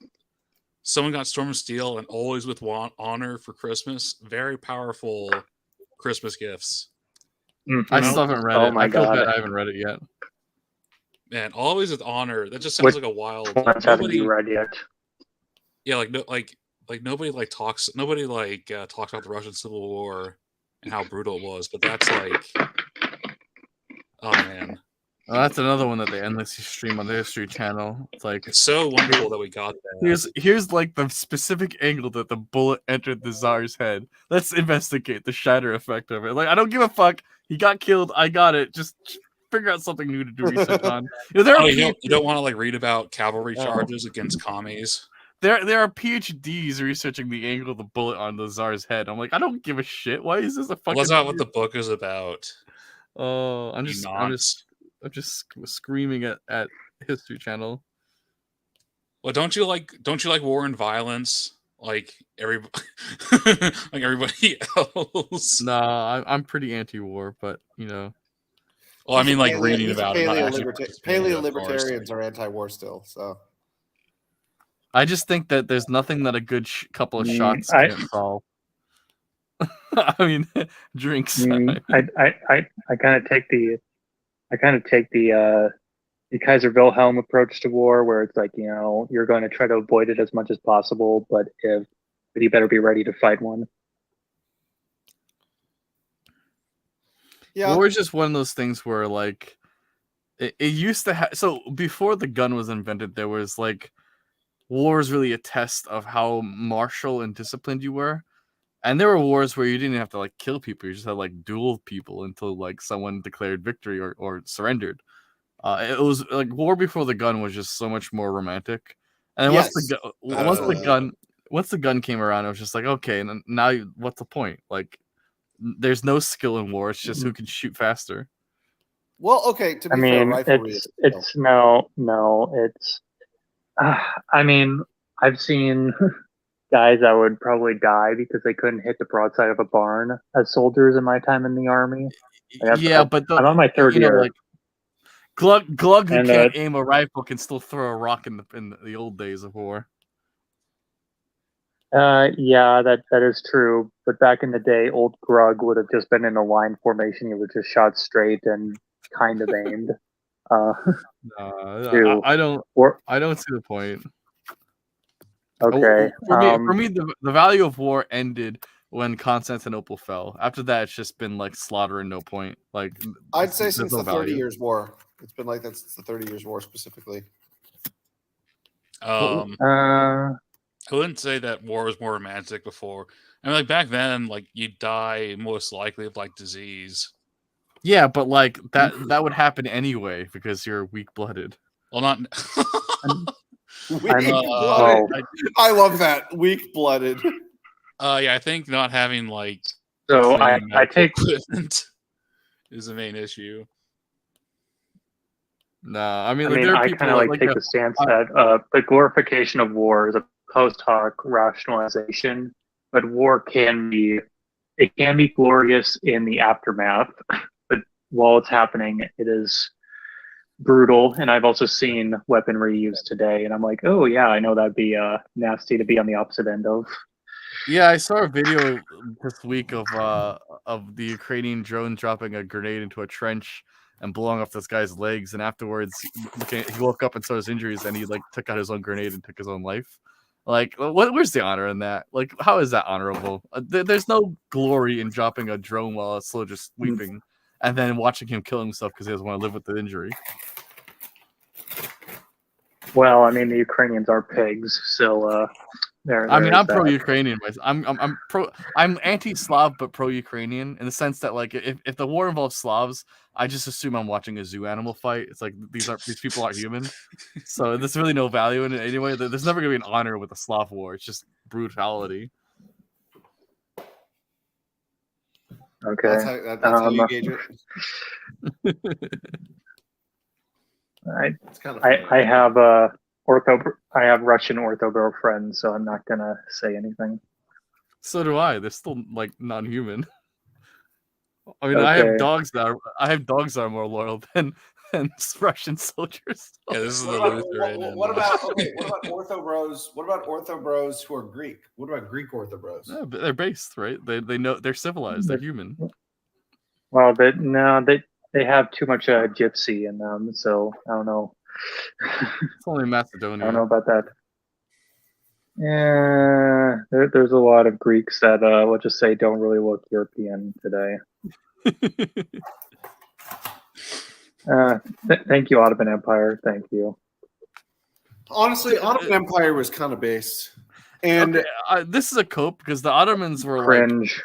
Storm of Steel and Always with Honor for Christmas. Very powerful Christmas gifts. Mm-hmm. I still haven't read it. I feel bad I haven't read it yet. Man, Always with Honor. That just sounds like a wild. Haven't you read yet? Yeah, nobody talks about the Russian Civil War and how brutal it was, but that's oh man. Well, that's another one that they endlessly stream on the History Channel. It's so wonderful that we got that. Here's like the specific angle that the bullet entered the Tsar's head. Let's investigate the shatter effect of it. Like, I don't give a fuck. He got killed. I got it. Just figure out something new to do research on. You don't want to read about cavalry charges against commies. There are PhDs researching the angle of the bullet on the Tsar's head. I'm like, I don't give a shit. Why is this a fucking? Well, that's not what the book is about. Oh, I'm just screaming at History Channel. Well, don't you like war and violence like everybody else? Nah, I'm pretty anti-war, but you know. Well, I mean, like reading about it. Paleo-libertarians are anti-war still, so. I just think that there's nothing that a good couple of shots can't solve. I mean, drinks. I kind of take the Kaiser Wilhelm approach to war, where it's like, you're going to try to avoid it as much as possible, but you better be ready to fight one. Yeah, war is just one of those things where like it used to have. So before the gun was invented, there was like. War is really a test of how martial and disciplined you were. And there were wars where you didn't have to like kill people. You just had like duel people until like someone declared victory or surrendered. It was like war before the gun was just so much more romantic. And once the gun came around, it was just like, okay, and now what's the point? Like there's no skill in war. It's just who can shoot faster. Well, okay, to be fair, riflery it's I mean, I've seen guys that would probably die because they couldn't hit the broadside of a barn as soldiers in my time in the army. But I'm on my third year. Like, Glug who can't aim a rifle can still throw a rock in the old days of war. Yeah, that is true. But back in the day, old Grug would have just been in a line formation. He would just shot straight and kind of aimed. I don't see the point. Okay. For me, the value of war ended when Constantinople fell. After that, it's just been like slaughter and no point. Like I'd say since the 30 Years' War, it's been like that since the 30 Years' War specifically. I wouldn't say that war was more romantic before. I mean, like back then, like you'd die most likely of like disease. Yeah, but like that would happen anyway because you're weak-blooded. Well, not. Weak-blooded. I love that, weak-blooded. Yeah, I think not having like. So I take equipment is the main issue. No, I mean, I like mean, there are I people kind of like take the stance that the glorification of war is a post hoc rationalization, but war can be glorious in the aftermath, but while it's happening, it is brutal. And I've also seen weaponry used today, and I'm like, oh yeah, I know that'd be nasty to be on the opposite end of. Yeah, I saw a video this week of the Ukrainian drone dropping a grenade into a trench and blowing off this guy's legs, and afterwards he woke up and saw his injuries, and he like took out his own grenade and took his own life. Like, where's the honor in that? Like, how is that honorable? There's no glory in dropping a drone while a soldier's sleeping, and then watching him kill himself because he doesn't want to live with the injury. Well, I mean, the Ukrainians are pigs, so I mean, I'm that. pro-Ukrainian. I'm anti-Slav but pro-Ukrainian in the sense that like if the war involves Slavs, I just assume I'm watching a zoo animal fight. It's like these people aren't human, so there's really no value in it anyway. There's never gonna be an honor with a Slav war. It's just brutality. Okay. That's how you gauge it. It's kind of I have I have Russian Ortho girlfriends, so I'm not gonna say anything. So do I. They're still like non-human. I mean, Okay. I have dogs that are more loyal than Russian soldiers. Yeah, this is the What Lutheran. about, what about Ortho Bros? What about Ortho Bros who are Greek? What about Greek Ortho Bros? Yeah, but they're based, right? They know they're civilized. They're human. Well, they have too much gypsy in them, so I don't know. It's only I Macedonia. don't know about that. Yeah, there's a lot of Greeks that let's just say don't really look European today. Thank you, Ottoman Empire. Thank you. Honestly, Ottoman Empire was kind of based, and okay, this is a cope because the Ottomans were Cringe.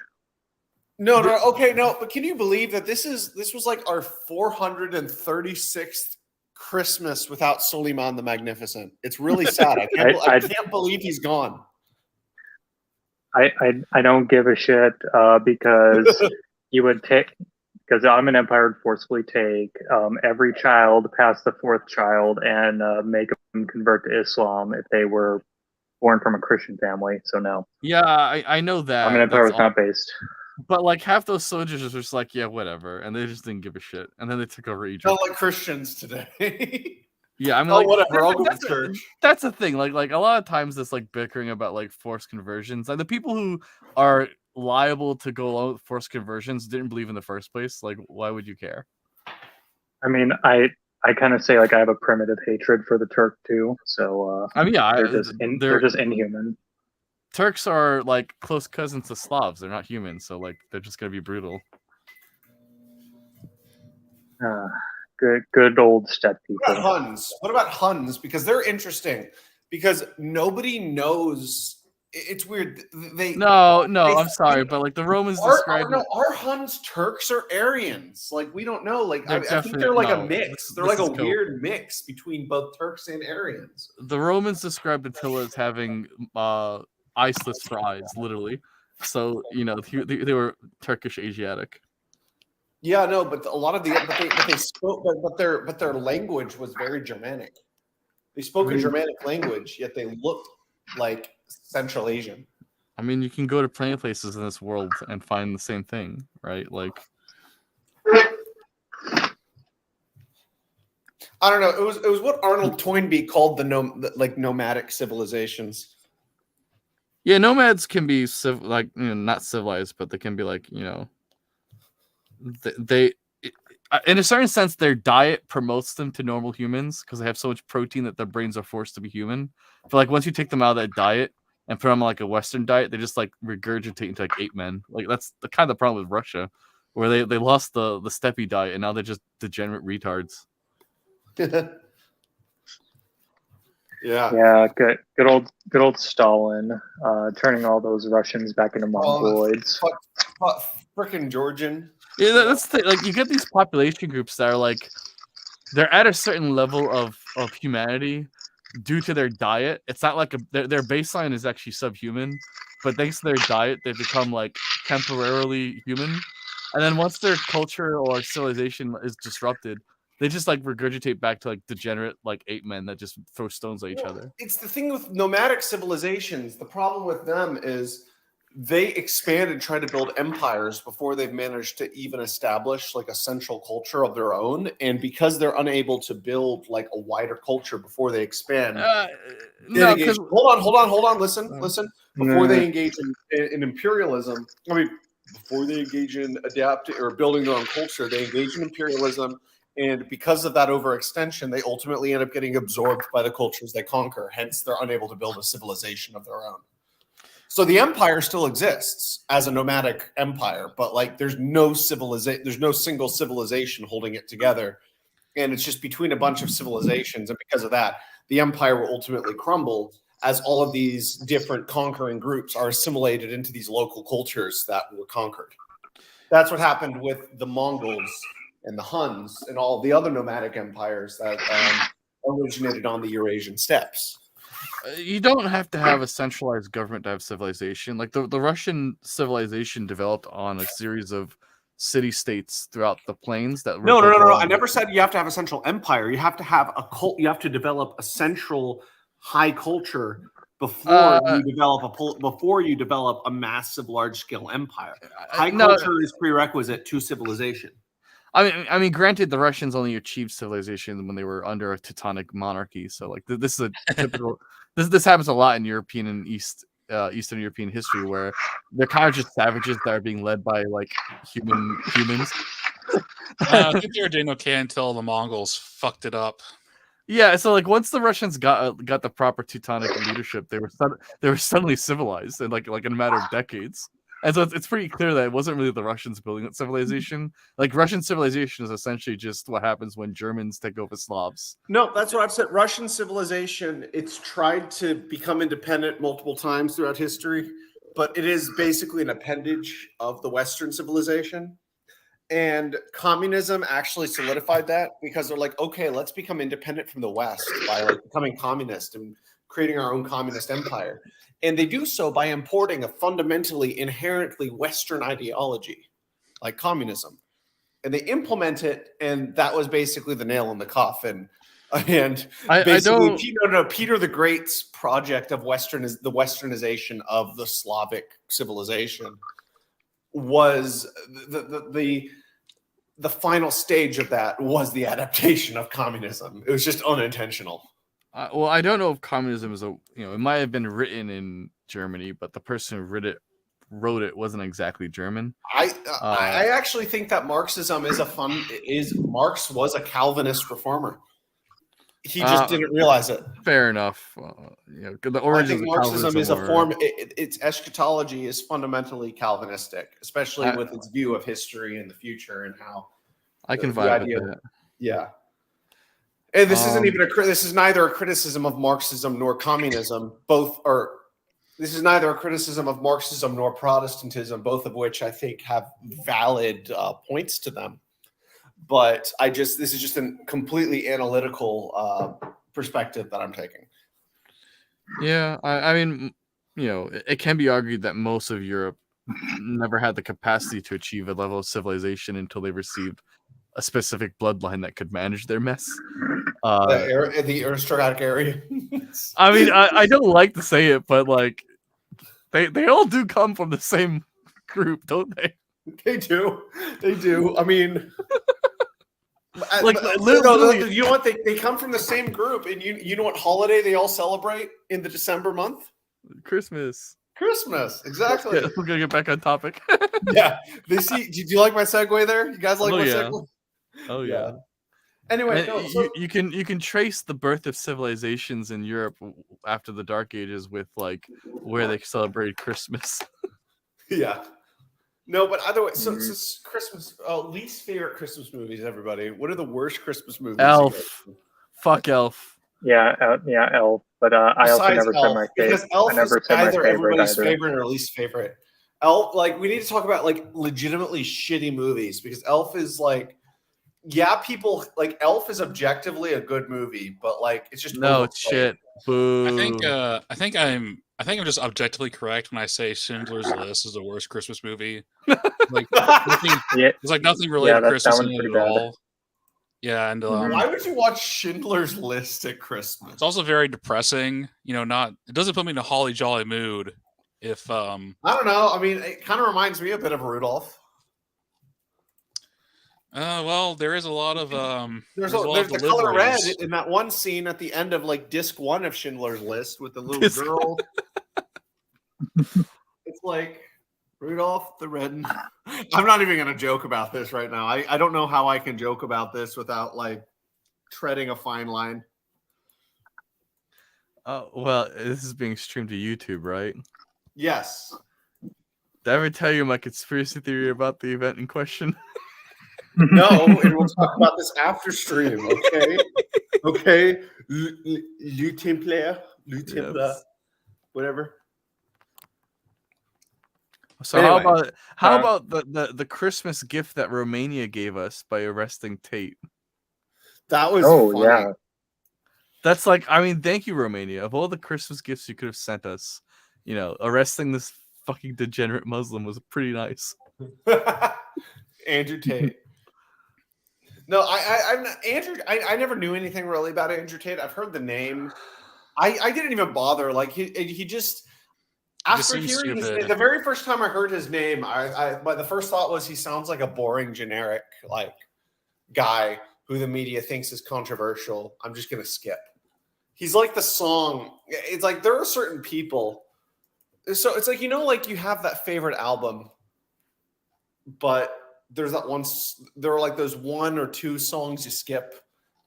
no, but can you believe that this was like our 436th Christmas without Suleiman the Magnificent? It's really sad. I can't believe he's gone. I don't give a shit because you would take, because the Ottoman Empire would forcibly take every child past the fourth child and make them convert to Islam if they were born from a Christian family. So no. Yeah, I know that. Ottoman Empire was not based. But like half those soldiers are just like, yeah, whatever, and they just didn't give a shit, and then they took over Egypt. Not like Christians today. Yeah, I mean, oh, like, whatever. I'll go to church. That's the thing. Like a lot of times, this like bickering about like forced conversions. Like the people who are liable to go along with forced conversions didn't believe in the first place. Like, why would you care? I mean, I kind of say like I have a primitive hatred for the Turk too. So I mean, yeah, they're just inhuman. Turks are like close cousins to Slavs. They're not human, so like they're just gonna be brutal. Good old steppe people. What about Huns? What about Huns? Because they're interesting. Because nobody knows. It's weird. I'm sorry, but like the Romans described. Are Huns Turks or Aryans? Like we don't know. Like I think they're like a mix. They're like a weird mix between both Turks and Aryans. The Romans described Attila as having iceless for eyes, literally. So they were Turkish Asiatic. Yeah, no, but a lot of they spoke, but their language was very Germanic. They spoke a Germanic language, yet they looked like Central Asian. I mean, you can go to plenty of places in this world and find the same thing, right? Like, I don't know. It was what Arnold Toynbee called the nomadic civilizations. Yeah, nomads can be not civilized, but they can be like they in a certain sense their diet promotes them to normal humans because they have so much protein that their brains are forced to be human. But like once you take them out of that diet and put them on like a Western diet, they just like regurgitate into like ape men. Like that's the kind of problem with Russia, where they lost the steppe diet and now they're just degenerate retards. Yeah, good old Stalin, turning all those Russians back into Mongoloids. Frickin' Georgian. Yeah, that's the thing. Like you get these population groups that are like they're at a certain level of humanity due to their diet. It's not like their baseline is actually subhuman, but thanks to their diet, they become like temporarily human. And then once their culture or civilization is disrupted, They just like regurgitate back to like degenerate like ape men that just throw stones at each other. It's the thing with nomadic civilizations. The problem with them is they expand and try to build empires before they've managed to even establish like a central culture of their own. And because they're unable to build like a wider culture before they expand, No, engage, because hold on, listen. Before they No. engage in imperialism, I mean, before they engage in adapting or building their own culture, they engage in imperialism. And because of that overextension, they ultimately end up getting absorbed by the cultures they conquer. Hence, they're unable to build a civilization of their own. So the empire still exists as a nomadic empire, but like there's no civilization, there's no single civilization holding it together. And it's just between a bunch of civilizations. And because of that, the empire will ultimately crumble as all of these different conquering groups are assimilated into these local cultures that were conquered. That's what happened with the Mongols and the Huns and all the other nomadic empires that originated on the Eurasian steppes. you don't have to have a centralized government to have civilization. Like the Russian civilization developed on a series of city-states throughout the plains that were No. built I around- never said you have to have a central empire. You have to have a cult. You have to develop a central high culture before you develop a massive, large-scale empire. High culture is prerequisite to civilization. I mean, granted, the Russians only achieved civilization when they were under a Teutonic monarchy. So, like, this is a typical. This happens a lot in European and Eastern European history, where they're kind of just savages that are being led by like humans. I think they were doing okay until the Mongols fucked it up. Yeah, so like once the Russians got the proper Teutonic leadership, they were suddenly civilized in like in a matter of decades. And so it's pretty clear that it wasn't really the Russians building that civilization. Like Russian civilization is essentially just what happens when Germans take over Slavs. No, that's what I've said. Russian civilization, it's tried to become independent multiple times throughout history, but it is basically an appendage of the Western civilization. And communism actually solidified that because they're like, okay, let's become independent from the West by like becoming communist and creating our own communist empire. And they do so by importing a fundamentally inherently Western ideology like communism. And they implement it, and that was basically the nail in the coffin. And basically, Peter the Great's project of the Westernization of the Slavic civilization was the final stage of that was the adaptation of communism. It was just unintentional. Well, I don't know if communism is it might have been written in Germany, but the person who wrote it wasn't exactly German. I actually think that Marxism Marx was a Calvinist reformer. He just didn't realize it. Fair enough. The origins I think of Marxism is a were- form. Its eschatology is fundamentally Calvinistic, especially with its view of history and the future and how. I can vibe with that. Yeah. And this isn't even this is neither a criticism of Marxism nor communism. This is neither a criticism of Marxism nor Protestantism, both of which I think have valid points to them. But this is just a completely analytical perspective that I'm taking. Yeah, I mean, it can be argued that most of Europe never had the capacity to achieve a level of civilization until they received a specific bloodline that could manage their mess. The aristocratic area. I mean, I don't like to say it, but like, they all do come from the same group, don't they? They do. I mean, literally, you know what? They come from the same group, and you know what holiday they all celebrate in the December month? Christmas, exactly. Yeah, we're gonna get back on topic. Yeah, do you like my segue there? You guys like my segue? Oh yeah. Anyway, you can trace the birth of civilizations in Europe after the Dark Ages with like where they celebrated Christmas. Yeah. No, but either way, so Christmas. Least favorite Christmas movies, everybody. What are the worst Christmas movies? Elf. Fuck Elf. Yeah, Elf. But I also never said my favorite. Because Elf is either everybody's either. favorite or least favorite. Elf, like we need to talk about like legitimately shitty movies because Elf is like, people like Elf is objectively a good movie, but like it's just it's shit. Boo. I think I'm just objectively correct when I say Schindler's List is the worst Christmas movie. Like nothing, Yeah, there's like nothing related to that Christmas one's in it pretty at bad. all. Yeah, and Why would you watch Schindler's List at Christmas? it's also very depressing. It doesn't put me in a holly jolly mood. If I don't know. I mean, it kind of reminds me a bit of Rudolph. well, there is a lot of There's a lot of the color red deliveries. in that one scene at the end of like disc 1 of Schindler's List with the little girl. It's like Rudolph the Red. I'm not even going to joke about this right now. I don't know how I can joke about this without like treading a fine line. Oh, well, this is being streamed to YouTube, right? Yes. Did I ever tell you my conspiracy theory about the event in question? No, and we'll talk about this after stream, okay? Okay? Le Templar, Yes. whatever. So Anyway. how about the Christmas gift that Romania gave us by arresting Tate? That was funny. Yeah. That's like, I mean, thank you, Romania. Of all the Christmas gifts you could have sent us, arresting this fucking degenerate Muslim was pretty nice. Andrew Tate. No, I'm not, Andrew. I never knew anything really about Andrew Tate. I've heard the name. I didn't even bother. Like he just after hearing his name, the very first time I heard his name, the first thought was he sounds like a boring generic like guy who the media thinks is controversial. I'm just gonna skip. He's like the song. It's like there are certain people. So it's like like you have that favorite album, but there's that one. There are like those 1 or 2 songs you skip.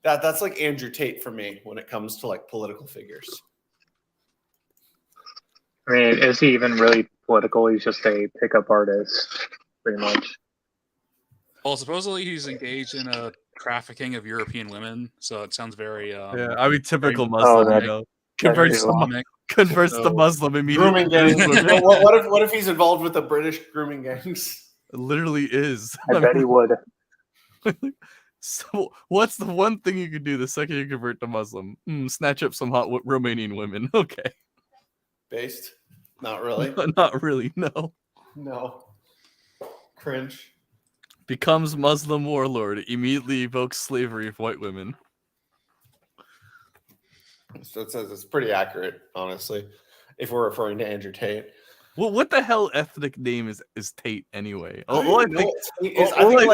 That's like Andrew Tate for me when it comes to like political figures. I mean, is he even really political? He's just a pickup artist, pretty much. Well, supposedly he's engaged in a trafficking of European women, so it sounds very yeah, I mean, typical very Muslim. Converts Islamic. the Muslim immediately. Grooming gangs. What if he's involved with the British grooming gangs? It literally is. I bet he would. So, what's the one thing you could do the second you convert to Muslim? Snatch up some hot Romanian women. Okay. Based? Not really. Not really, no. No. Cringe. Becomes Muslim warlord. Immediately evokes slavery of white women. So it says it's pretty accurate, honestly, if we're referring to Andrew Tate. Well, what the hell ethnic name is Tate anyway? I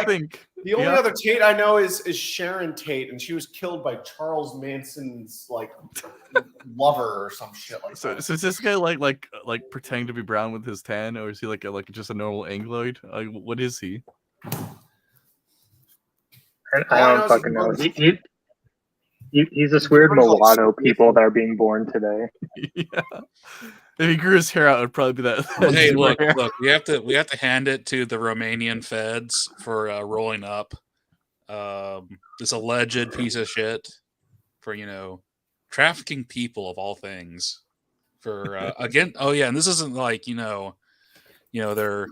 think the only other Tate I know is Sharon Tate, and she was killed by Charles Manson's like lover or some shit like that. So is this guy like pretending to be brown with his tan, or is he like just a normal Angloid? What is he? I don't fucking know. He's this weird mulatto people that are being born today. Yeah. If he grew his hair out, it would probably be that. Hey, look, we have to hand it to the Romanian feds for rolling up this alleged piece of shit for trafficking people of all things. For again, oh yeah, and this isn't like they're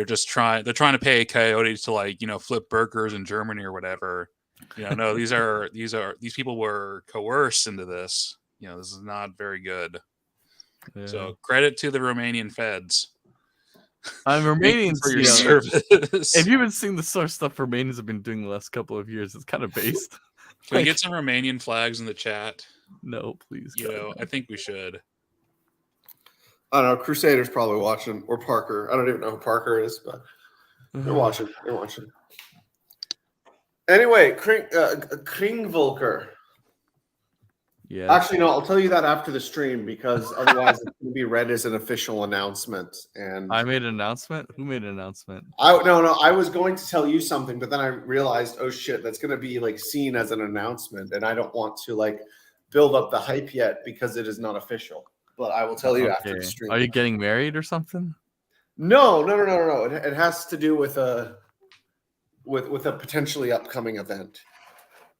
just trying to pay coyotes to flip burgers in Germany or whatever. No, these people were coerced into this. This is not very good. Yeah. So credit to the Romanian feds. Romanians for your service. If you've been seeing the sort of stuff Romanians have been doing the last couple of years, it's kind of based. Can we get some Romanian flags in the chat? No, please. I think we should. I don't know. Crusader's probably watching, or Parker. I don't even know who Parker is, but they're watching. They're watching. Anyway, Kringvolker. Yeah. Actually, no. I'll tell you that after the stream because otherwise it's going to be read as an official announcement. And I made an announcement. Who made an announcement? No. I was going to tell you something, but then I realized, oh shit, that's going to be seen as an announcement, and I don't want to build up the hype yet because it is not official. But I will tell you after the stream. Are you getting married or something? No. It has to do with a potentially upcoming event.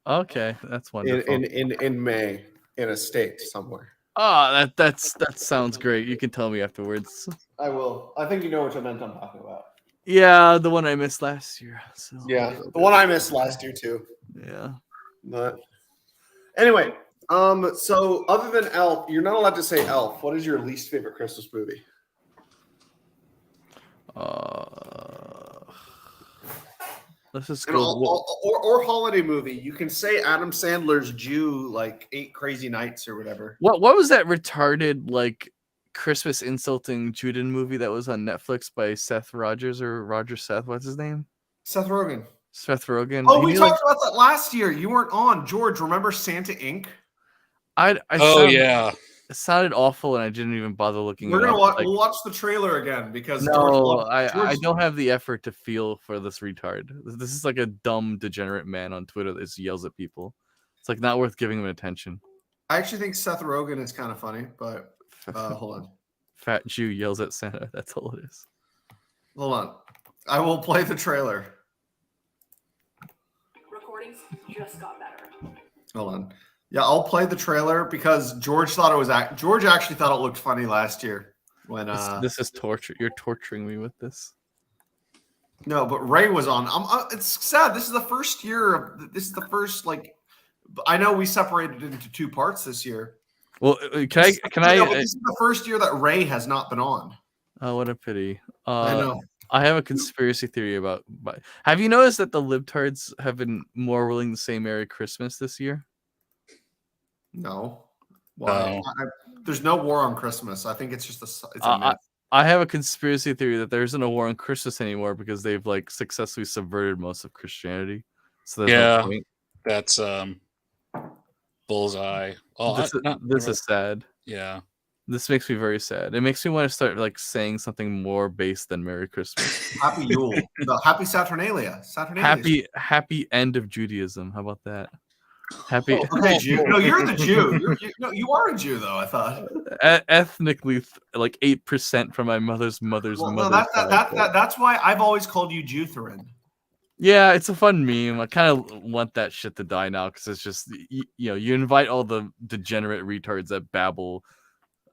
Okay, that's wonderful. In May in a state somewhere. Oh, that sounds great. You can tell me afterwards. I will. I think you know which event I'm talking about. Yeah, the one I missed last year. So yeah, the one I missed last year too. Yeah. But anyway, so other than Elf, you're not allowed to say Elf. What is your least favorite Christmas movie? Let's just And go. or holiday movie. You can say Adam Sandler's Jew, like 8 Crazy Nights or whatever. What was that retarded like Christmas insulting Juden movie that was on Netflix by Seth Rogers or Roger Seth? What's his name? Seth Rogen. Seth Rogen. Oh, we talked about that last year. You weren't on. George, remember Santa Inc.? Yeah. It sounded awful, and I didn't even bother looking. We're gonna watch. we'll watch the trailer again because No, I don't have the effort to feel for this retard. This is like a dumb, degenerate man on Twitter that just yells at people. It's like not worth giving him attention. I actually think Seth Rogen is kind of funny, but hold on. Fat Jew yells at Santa. That's all it is. Hold on. I will play the trailer. Recordings just got better. Hold on. Yeah, I'll play the trailer because George thought it was. George actually thought it looked funny last year when. This is torture. You're torturing me with this. No, but Ray was on. It's sad. This is the first year. This is the first like. I know we separated it into 2 parts this year. Well, can I? This is the first year that Ray has not been on. Oh, what a pity. I know. I have a conspiracy theory about. Have you noticed that the libtards have been more willing to say Merry Christmas this year? No. Why? There's no war on Christmas. I think it's just it's a myth. I have a conspiracy theory that there isn't a war on Christmas anymore because they've like successfully subverted most of Christianity. So there's no point. That's bullseye. Oh, this is sad. Yeah. This makes me very sad. It makes me want to start like saying something more base than Merry Christmas. Happy Yule. No, happy Saturnalia. Happy end of Judaism. How about that? Happy. Okay, Jew. No, you're the Jew. You are a Jew, though. I thought ethnically, like 8% from my mother's mother. No, that's why I've always called you Jewtherin. Yeah, it's a fun meme. I kind of want that shit to die now because it's just you invite all the degenerate retards that babble.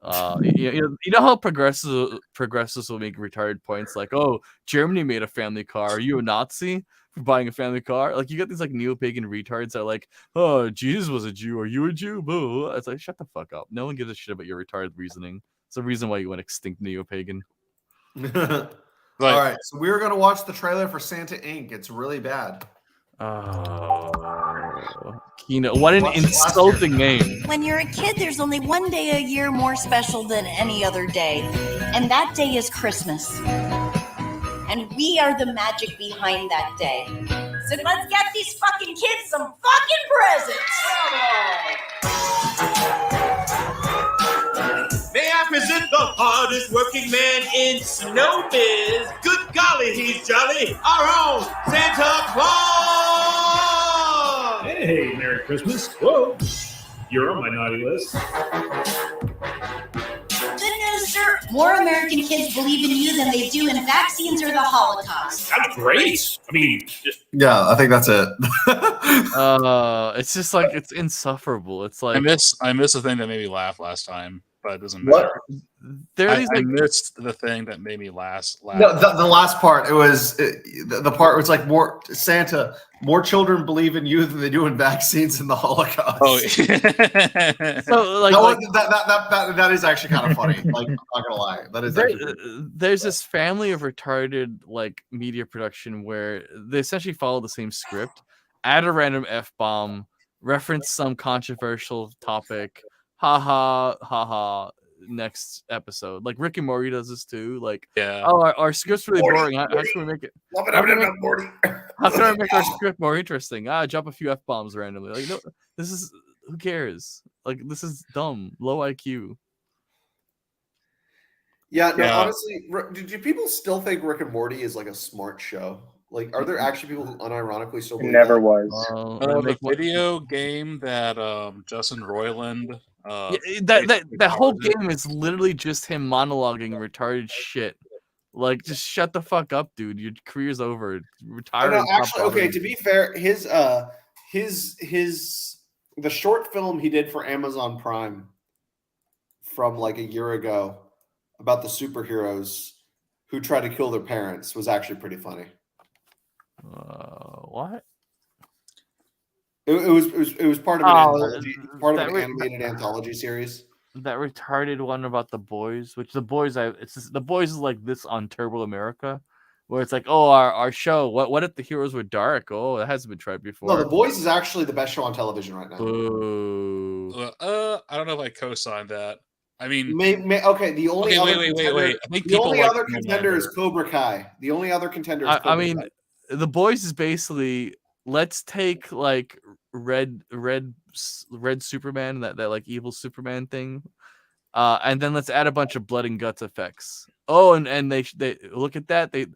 You know how progressives will make retarded points like, oh, Germany made a family car. Are you a Nazi for buying a family car? Like you get these like neo-pagan retards that are like, oh, Jesus was a Jew. Are you a Jew? Boo. It's like, shut the fuck up. No one gives a shit about your retarded reasoning. It's the reason why you went extinct, neo-pagan. All right, so we were gonna watch the trailer for Santa Inc. It's really bad. Oh, Kino, what an insulting name. When you're a kid, there's only one day a year more special than any other day, and that day is Christmas. And we are the magic behind that day. So let's get these fucking kids some fucking presents. May I present the hardest working man in Snowbiz? Good golly, he's jolly. Our own Santa Claus! Hey, Merry Christmas. Whoa, you're on my naughty list. Good news, sir. More American kids believe in you than they do in vaccines or the Holocaust. That's great. I mean, yeah, I think that's it. It's just like it's insufferable. It's like I miss the thing that made me laugh last time, but it doesn't matter. I missed the thing that made me laugh. No, the last part. It was the part where it's like more Santa. More children believe in you than they do in vaccines and the Holocaust. Oh, so that is actually kind of funny. Like, I'm not gonna lie, that is. There's this family of retarded like media production where they essentially follow the same script, add a random f-bomb, reference some controversial topic, ha. Next episode, like Rick and Morty does this too. Like, yeah, oh, our script's really boring. How can we make it? How can I make our script more interesting? Drop a few f-bombs randomly. Like, no, this is who cares? Like, this is dumb, low IQ. Yeah, no, honestly, do people still think Rick and Morty is like a smart show? Like, are there actually people who unironically still believe never that? was. The video game that Justin Roiland. That whole game is literally just him monologuing retarded shit. Like, just shut the fuck up, dude. Your career's over. Retire. No, actually, okay. To be fair, the short film he did for Amazon Prime from like a year ago about the superheroes who try to kill their parents was actually pretty funny. What? It was part of an anthology, part of an animated anthology series. That retarded one about the boys, which the boys is like this on Turbo America, where it's like, oh, our show. What if the heroes were dark? Oh, that hasn't been tried before. No, The Boys is actually the best show on television right now. Boo. I don't know if I co-sign that. I mean, Okay, the only other contender, I think the people only like other contender is Cobra Kai. The only other contender is Cobra I mean, Kai. The Boys is basically, let's take like red Superman, that like evil Superman thing, and then let's add a bunch of blood and guts effects. Oh, and they look at that, they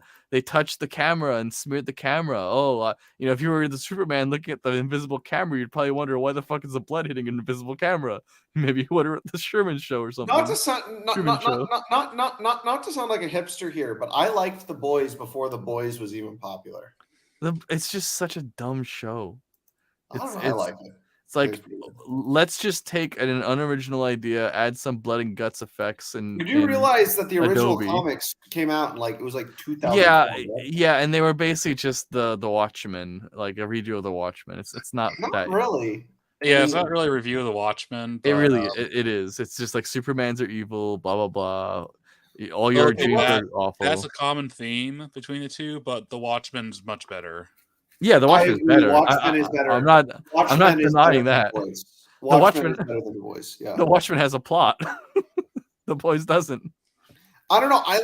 touched the camera and smeared the camera. Oh, if you were the Superman looking at the invisible camera, you'd probably wonder why the fuck is the blood hitting an invisible camera. Maybe you wonder the Sherman Show or something. Not to sound not to sound like a hipster here, but I liked The Boys before The Boys was even popular. It's just such a dumb show. I like it. It's like, let's just take an unoriginal idea, add some blood and guts effects, and Did you realize that the original Adobe. comics came out in it was like 2000? Yeah, and they were basically just the Watchmen, like a redo of the Watchmen. It's not that really. Yeah, it's not really a review of the Watchmen. But, it is. It's just like Supermans are evil, blah blah blah. All your dreams are awful. That's a common theme between the two, but the Watchmen's much better. Yeah, the Watchmen is better. Watchmen is better. I'm not denying that. The Watchmen is better than The Boys. Yeah. The Watchmen has a plot. The Boys doesn't. I don't know. I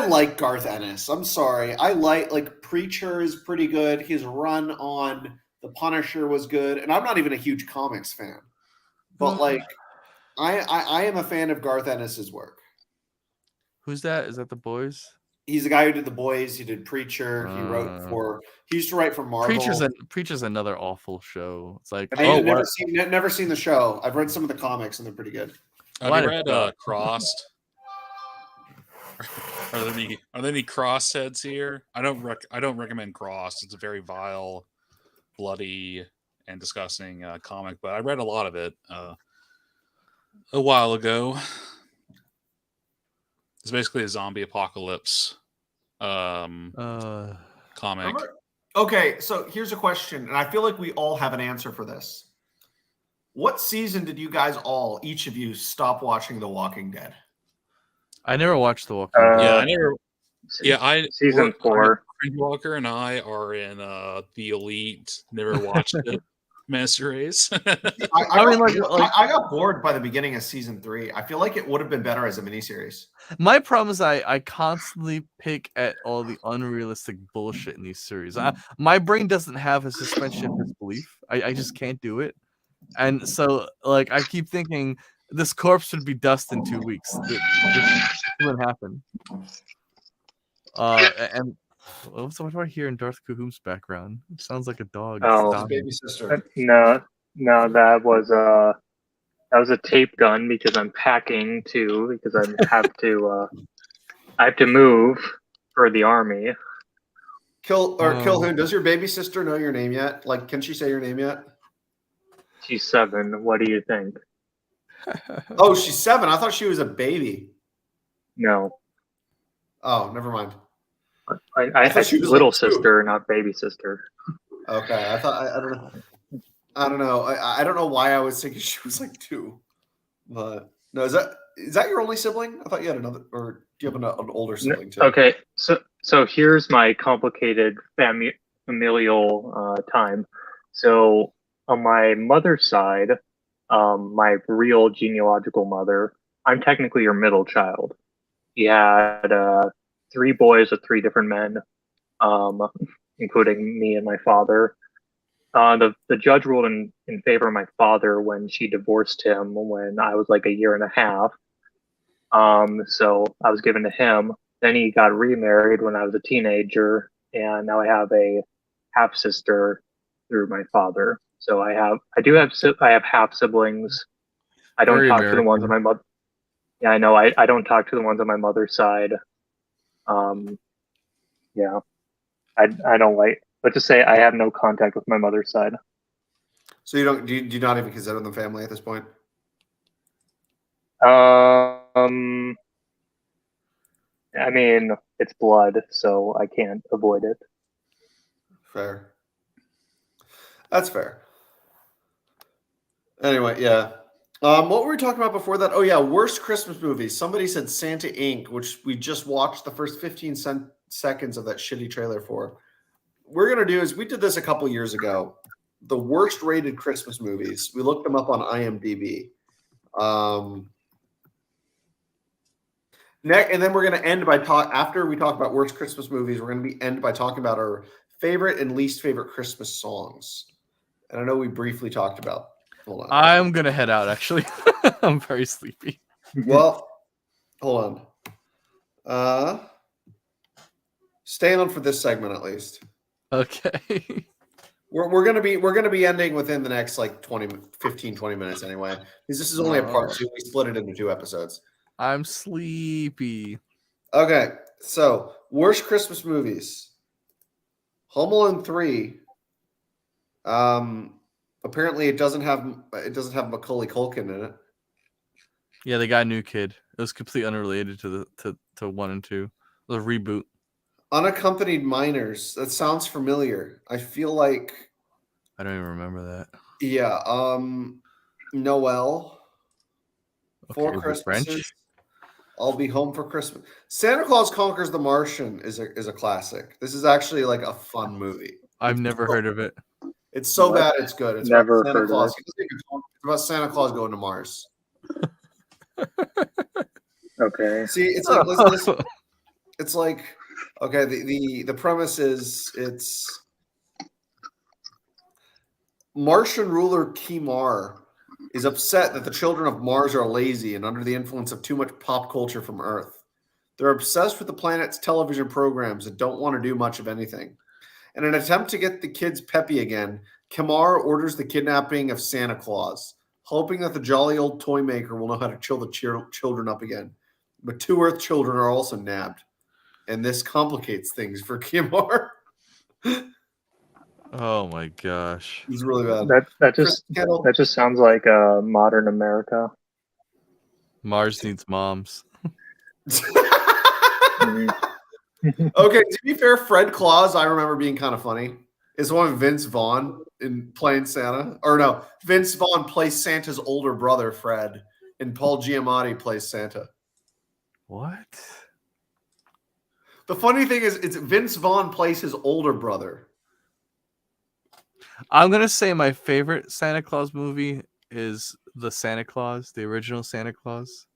like Garth Ennis. I'm sorry. I like Preacher is pretty good. His run on The Punisher was good, and I'm not even a huge comics fan, but like I am a fan of Garth Ennis's work. Who's that? Is that The Boys? He's the guy who did The Boys. He did Preacher. He used to write for Marvel. Preacher's another awful show. It's like, I've never seen the show. I've read some of the comics and they're pretty good. Have you read Crossed? Are there any cross heads here? I don't recommend Crossed. It's a very vile, bloody, and disgusting comic, but I read a lot of it a while ago. It's basically a zombie apocalypse comic. Okay, so here's a question, and I feel like we all have an answer for this. What season did you guys each of you, stop watching The Walking Dead? I never watched The Walking Dead. Season 4. Walker and I are in the elite. Never watched it. Master Race. I got bored by the beginning of season 3. I feel like it would have been better as a miniseries. My problem is I constantly pick at all the unrealistic bullshit in these series. My brain doesn't have a suspension of disbelief. I just can't do it. And so, like, I keep thinking this corpse would be dust in 2 weeks. This wouldn't happen. And what do I hear in Darth Cahoom's background? It sounds like a dog. Oh, his baby sister. No, that was a tape gun because I'm packing too because I have to move for the army. Kilhoon, does your baby sister know your name yet? Like, can she say your name yet? She's 7. What do you think? Oh, she's 7. I thought she was a baby. No. Oh, never mind. I thought she was little sister, not baby sister. Okay, I don't know. I don't know why I was thinking she was like 2. But no, is that your only sibling? I thought you had another, or do you have an older sibling too? Okay, so here's my complicated familial time. So on my mother's side, my real genealogical mother, I'm technically her middle child. He had 3 boys with 3 different men, including me and my father. The judge ruled in favor of my father when she divorced him when I was like 1.5 years. So I was given to him. Then he got remarried when I was a teenager, and now I have a half sister through my father. So I have half siblings. I don't talk to the ones on my mother. Yeah, I know. I don't talk to the ones on my mother's side. Yeah, I don't like. Let's just say I have no contact with my mother's side. So do you not even consider them family at this point? I mean, it's blood, so I can't avoid it. Fair. That's fair. Anyway, yeah. What were we talking about before that? Oh yeah, worst Christmas movies. Somebody said Santa Inc., which we just watched the first 15 seconds of that shitty trailer for. We're gonna do is we did this a couple years ago. The worst rated Christmas movies. We looked them up on IMDb. And then we're gonna end by after we talk about worst Christmas movies. We're gonna end by talking about our favorite and least favorite Christmas songs. And I know we briefly talked about. Hold on. I'm gonna head out. Actually, I'm very sleepy. Well, hold on. Stay on for this segment at least. Okay. We're gonna be ending within the next like 15, 20 minutes anyway. Because this is only a part 2. We split it into 2 episodes. I'm sleepy. Okay, so worst Christmas movies. Home Alone 3. Apparently it doesn't have Macaulay Culkin in it. Yeah, they got a new kid. It was completely unrelated to the 1 and 2. It was a reboot. Unaccompanied Minors. That sounds familiar. I feel like I don't even remember that. yeah. Noel. Okay, 4 was it Christmases. French? I'll Be Home for Christmas. Santa Claus Conquers the Martian is a classic. This is actually like a fun movie. I've never heard of it. It's so bad it's good. It's Never about Santa heard of Claus. it. It's about Santa Claus going to Mars. Okay. See, it's like listen, it's like okay. The premise is it's Martian ruler Kimar is upset that the children of Mars are lazy and under the influence of too much pop culture from Earth. They're obsessed with the planet's television programs and don't want to do much of anything. In an attempt to get the kids peppy again, Kimar orders the kidnapping of Santa Claus, hoping that the jolly old toy maker will know how to chill the children up again. But 2 Earth children are also nabbed, and this complicates things for Kimar. Oh my gosh. He's really bad. That just sounds like modern America. Mars needs moms. Mhm. Okay, to be fair, Fred Claus, I remember being kind of funny. Is one of Vince Vaughn in playing Santa. Or no, Vince Vaughn plays Santa's older brother, Fred, and Paul Giamatti plays Santa. What? The funny thing is, it's Vince Vaughn plays his older brother. I'm gonna say my favorite Santa Claus movie is the Santa Claus, the original Santa Claus.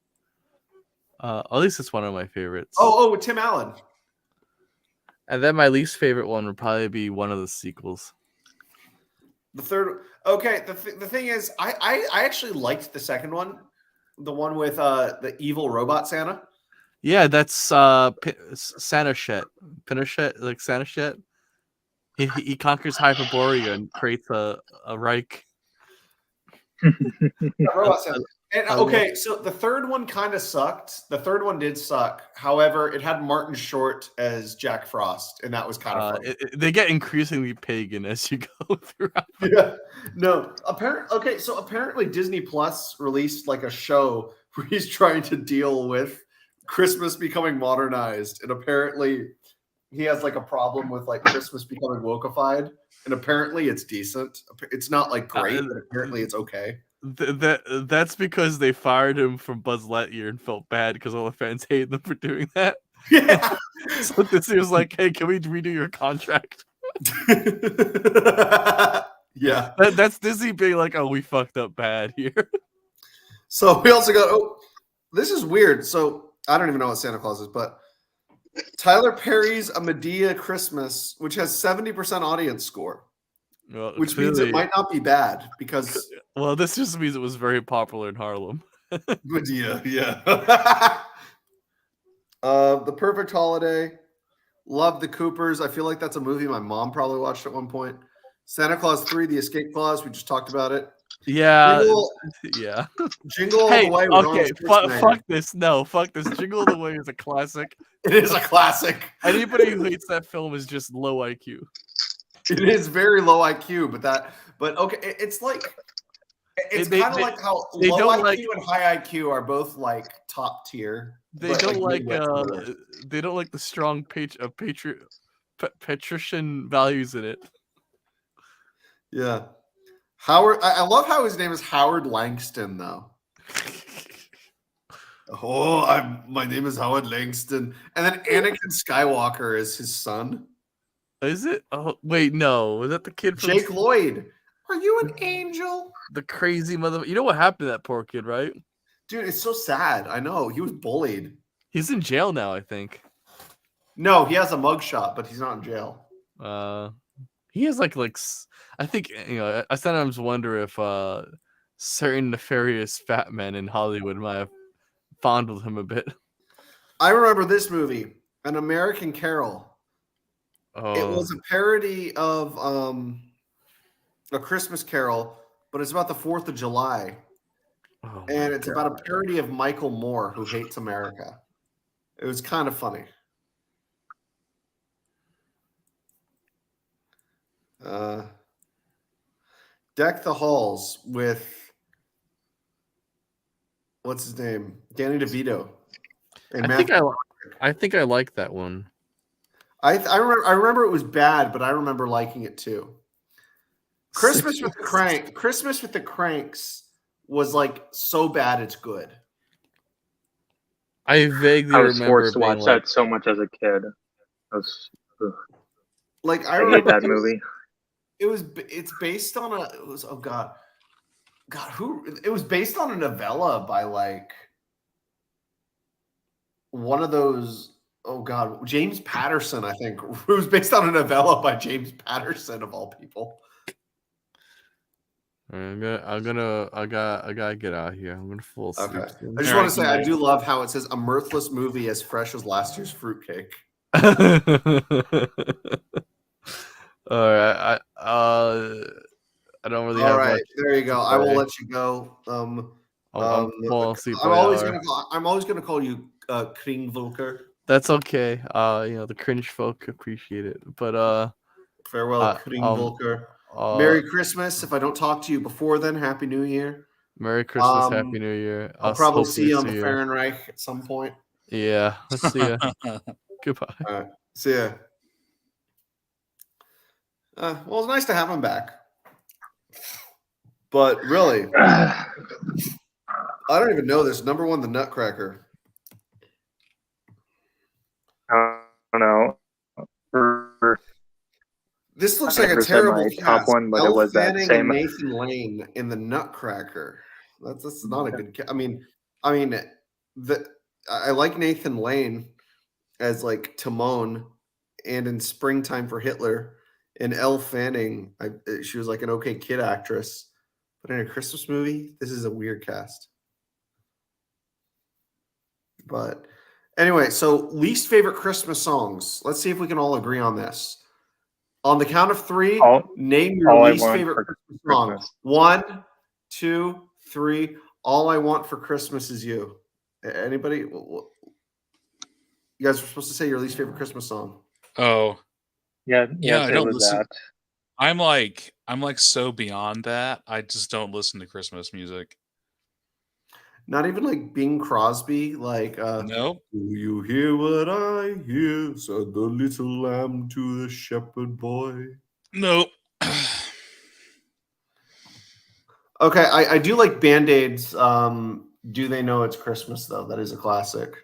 At least it's one of my favorites. Oh, with Tim Allen. And then my least favorite one would probably be one of the sequels. The third. Okay, the thing is, I actually liked the second one, the one with the evil robot Santa. Yeah, that's Santa Shet. Pinochet, like Santa Shet. He conquers Hyperborea and creates a Reich. Robot Santa. And okay, so the third one kind of sucked. The third one did suck. However, it had Martin Short as Jack Frost, and that was kind of fun. They get increasingly pagan as you go throughout. Yeah. No. Apparently Disney Plus released like a show where he's trying to deal with Christmas becoming modernized, and apparently he has like a problem with like Christmas becoming wokeified, and apparently it's decent. It's not like great, but apparently it's okay. That's because they fired him from Buzz Lightyear and felt bad because all the fans hated them for doing that. Yeah. So Disney was like, "Hey, can we redo your contract?" Yeah. That's Disney being like, "Oh, we fucked up bad here." So we also got. Oh, this is weird. So I don't even know what Santa Claus is, but Tyler Perry's A Medea Christmas, which has 70% audience score. Well, which means it might not be bad because. Well, this just means it was very popular in Harlem. Medea, yeah. The Perfect Holiday. Love the Coopers. I feel like that's a movie my mom probably watched at one point. Santa Claus 3, The Escape Clause. We just talked about it. Yeah. Jingle All the Way. Okay, fuck this. No, fuck this. Jingle All the Way is a classic. It is a classic. Anybody who hates that film is just low IQ. It is very low IQ, but okay, it's like it's kind of like how low IQ and high IQ are both like top tier. They don't like they don't like the strong patrician values in it. Yeah, Howard. I love how his name is Howard Langston though. My name is Howard Langston. And then Anakin Skywalker is his son. Is it? Oh, wait, no. Was that the kid from Jake Lloyd. Are you an angel? the crazy mother? You know what happened to that poor kid, right? Dude, it's so sad. I know. He was bullied. He's in jail now, I think. No, he has a mugshot, but he's not in jail. He has I think I sometimes wonder if certain nefarious fat men in Hollywood might have fondled him a bit. I remember this movie, An American Carol. Oh, It was a parody of A Christmas Carol, but it's about the 4th of July. oh And my it's God. about a parody of Michael Moore, who hates America. It was kind of funny. Deck the Halls with what's his name? Danny DeVito. And I think I like that one. I remember it was bad, but I remember liking it too. Christmas with the Cranks was like so bad it's good. I vaguely I was remember forced to being watch that so much as a kid. Like I I hate remember that movie. It's based on it was based on a novella by like one of those James Patterson, I think. It was based on a novella by James Patterson of all people. I gotta get out of here. I'm gonna fall asleep. Okay. soon. I just want to say I do love how it says a mirthless movie as fresh as last year's fruitcake. All right. I don't really have much. There you go. to I will say. let you go. I'm falling asleep. I'm always gonna call you Kringvolker. That's okay. The cringe folk appreciate it. But Farewell, Kringvolker. Merry Christmas. If I don't talk to you before then, Happy New Year. Merry Christmas, Happy New Year. I'll probably see you on the Fahrenheit at some point. Yeah, let's see ya. Goodbye. All right. See ya. Well, it's nice to have him back. But really, I don't even know this. Number one, the Nutcracker. I don't know. This looks I like a never said terrible my cast. top one, but it Elle was that Fanning same- and Nathan Lane in the Nutcracker. That's not a good. I mean, I like Nathan Lane as like Timon, and in Springtime for Hitler, and Elle Fanning, she was like an okay kid actress, but in a Christmas movie, this is a weird cast. But anyway, so least favorite Christmas songs. Let's see if we can all agree on this. On the count of three, name your least favorite Christmas song. 1, 2, 3. All I Want for Christmas Is You. Anybody? You guys were supposed to say your least favorite Christmas song. Oh, yeah. I don't listen. That. I'm like so beyond that. I just don't listen to Christmas music. Not even like Bing Crosby, like Nope. Do you hear what I hear? Said the little lamb to the shepherd boy. Nope. Okay, I do like Band-Aids. Do They Know It's Christmas, though? That is a classic.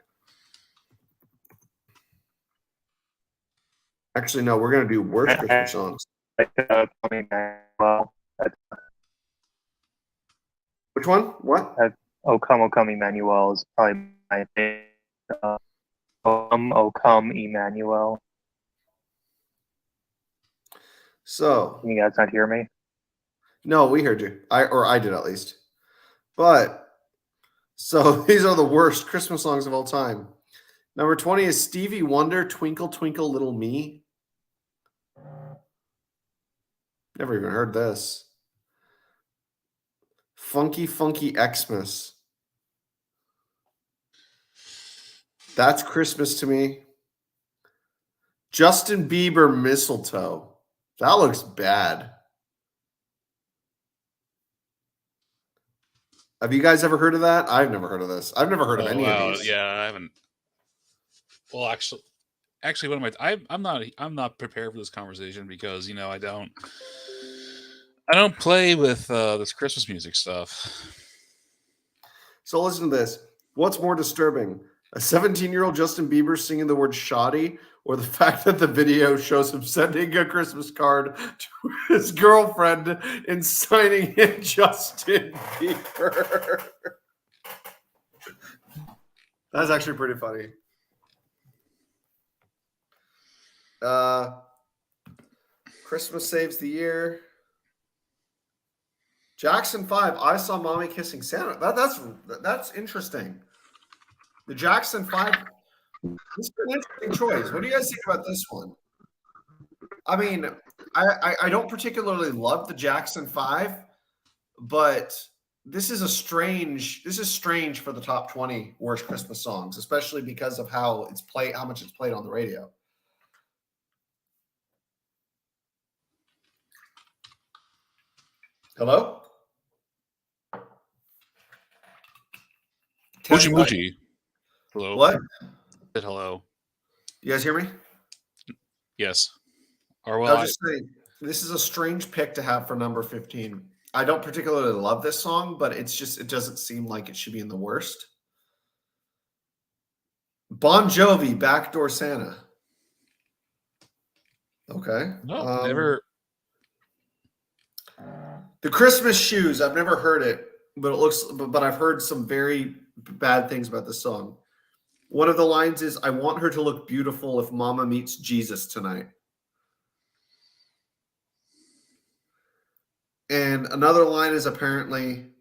Actually, no, we're going to do worst Christmas songs. Which one? What? O Come Emmanuel is probably my favorite. O Come Emmanuel. So. Can you guys not hear me? No, we heard you. I did at least. But, so these are the worst Christmas songs of all time. Number 20 is Stevie Wonder, Twinkle Twinkle Little Me. Never even heard this. Funky Funky Xmas. That's Christmas to me. Justin Bieber, Mistletoe. That looks bad. Have you guys ever heard of that? I've never heard of this. I've never heard of any of these. Yeah, I haven't. Well, actually, what am I? I'm not prepared for this conversation because I don't play with this Christmas music stuff. So listen to this. What's more disturbing? A 17-year-old Justin Bieber singing the word shoddy, or the fact that the video shows him sending a Christmas card to his girlfriend and signing it Justin Bieber? That's actually pretty funny. Christmas Saves the Year. Jackson 5, I Saw Mommy Kissing Santa. That's interesting. The Jackson 5, this is an interesting choice. What do you guys think about this one? I mean, I don't particularly love the Jackson 5, but this is strange for the top 20 worst Christmas songs, especially because of how much it's played on the radio. Hello? Muji Muji. Hello. What? Said hello. You guys hear me? Yes. Or I well, was just saying, this is a strange pick to have for number 15. I don't particularly love this song, but it doesn't seem like it should be in the worst. Bon Jovi, Backdoor Santa. Okay. no, never. The Christmas Shoes. I've never heard it, but I've heard some very bad things about this song. One of the lines is, "I want her to look beautiful if Mama meets Jesus tonight." And another line is apparently,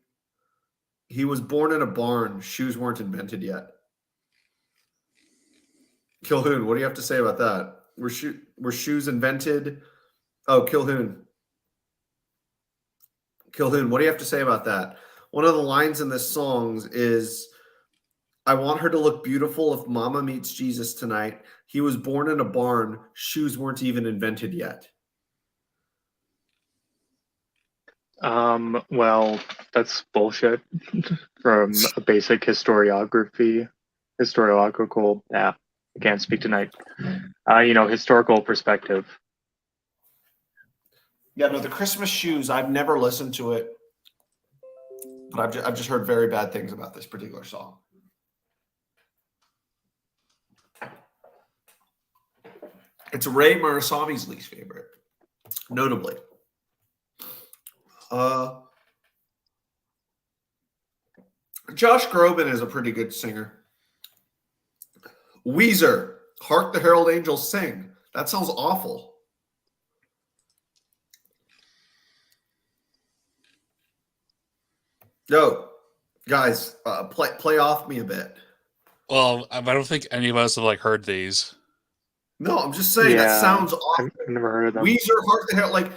"He was born in a barn. Shoes weren't invented yet." Kilhoon, what do you have to say about that? Were shoes invented? Oh, Kilhoon. Kilhoon, what do you have to say about that? One of the lines in this song is, "I want her to look beautiful if Mama meets Jesus tonight. He was born in a barn. Shoes weren't even invented yet." Well, that's bullshit from a basic historiographical, I can't speak tonight. Historical perspective. Yeah, no, the Christmas Shoes, I've never listened to it, but I've just heard very bad things about this particular song. It's Ray Murasami's least favorite, notably. Josh Groban is a pretty good singer. Weezer, Hark the Herald Angels Sing. That sounds awful. Yo, guys, play off me a bit. Well, I don't think any of us have heard these. No, I'm just saying that sounds awful. I've never heard of them. Weezer, Hark the Herald,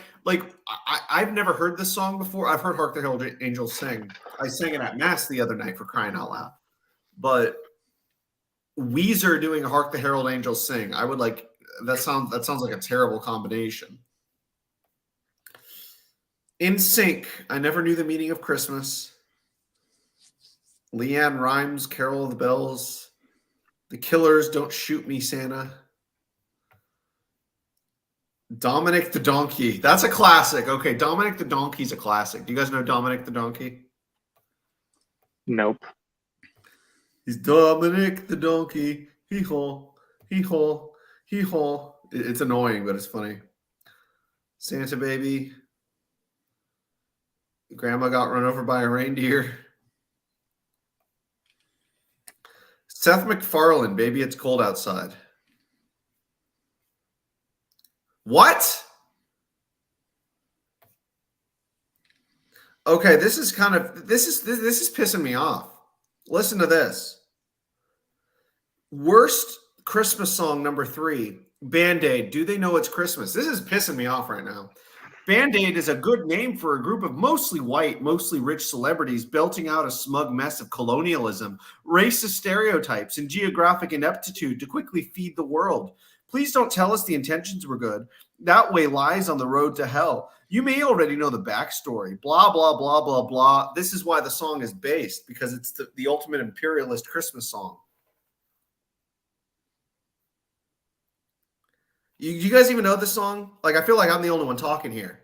I've never heard this song before. I've heard Hark the Herald Angels Sing. I sang it at Mass the other night, for crying out loud. But Weezer doing Hark the Herald Angels Sing, I would like that sounds like a terrible combination. In Sync, I Never Knew the Meaning of Christmas. Leanne Rimes, Carol of the Bells. The Killers, Don't Shoot Me, Santa. Dominic the Donkey. That's a classic. Okay, Dominic the Donkey's a classic. Do you guys know Dominic the Donkey? Nope. He's Dominic the Donkey. Hee-haw, hee-haw, hee-haw. It's annoying, but it's funny. Santa Baby. Grandma got run over by a reindeer. Seth MacFarlane, Baby It's Cold Outside. What? Okay, this is pissing me off. Listen to this. Worst Christmas song number 3, Band-Aid, Do They Know It's Christmas? This is pissing me off right now. Band-Aid is a good name for a group of mostly white, mostly rich celebrities belting out a smug mess of colonialism, racist stereotypes, and geographic ineptitude to quickly feed the world. Please don't tell us the intentions were good. That way lies on the road to hell. You may already know the backstory. Blah, blah, blah, blah, blah. This is why the song is based, because it's the ultimate imperialist Christmas song. You guys even know this song? I feel like I'm the only one talking here.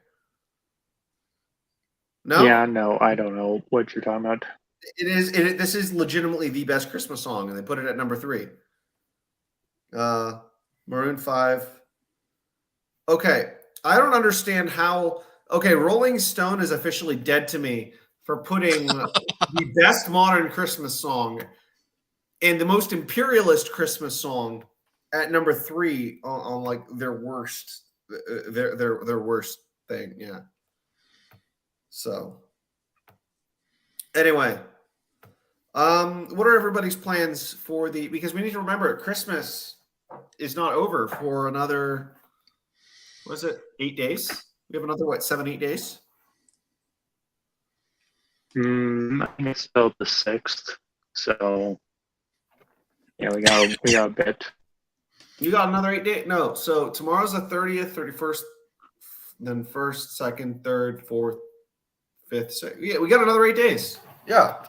No? Yeah, no, I don't know what you're talking about. It is. This is legitimately the best Christmas song, and they put it at number 3. Maroon 5. Okay, I don't understand how. Okay, Rolling Stone is officially dead to me for putting the best modern Christmas song and the most imperialist Christmas song at number 3 on like their worst, their worst thing. Yeah. So anyway, what are everybody's plans for the? Because we need to remember Christmas is not over for another. What is it? 8 days. We have another 7, 8 days. I think it's still the 6th. So yeah, we got a bit. You got another 8 days? No. So tomorrow's the 30th, 31st, then 1st, 2nd, 3rd, 4th, 5th, 6th. Yeah, we got another 8 days. Yeah.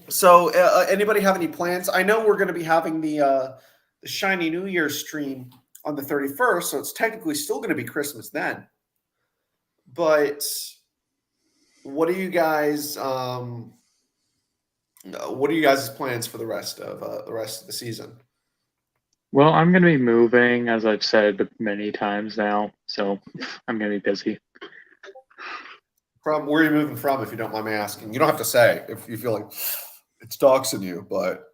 So anybody have any plans? I know we're going to be having the Shiny New Year stream on the 31st, so it's technically still going to be Christmas then. But what are you guys? What are you guys' plans for the rest of the season? Well, I'm going to be moving, as I've said many times now, so I'm going to be busy. From where are you moving from, if you don't mind me asking? You don't have to say if you feel like it's doxing you, but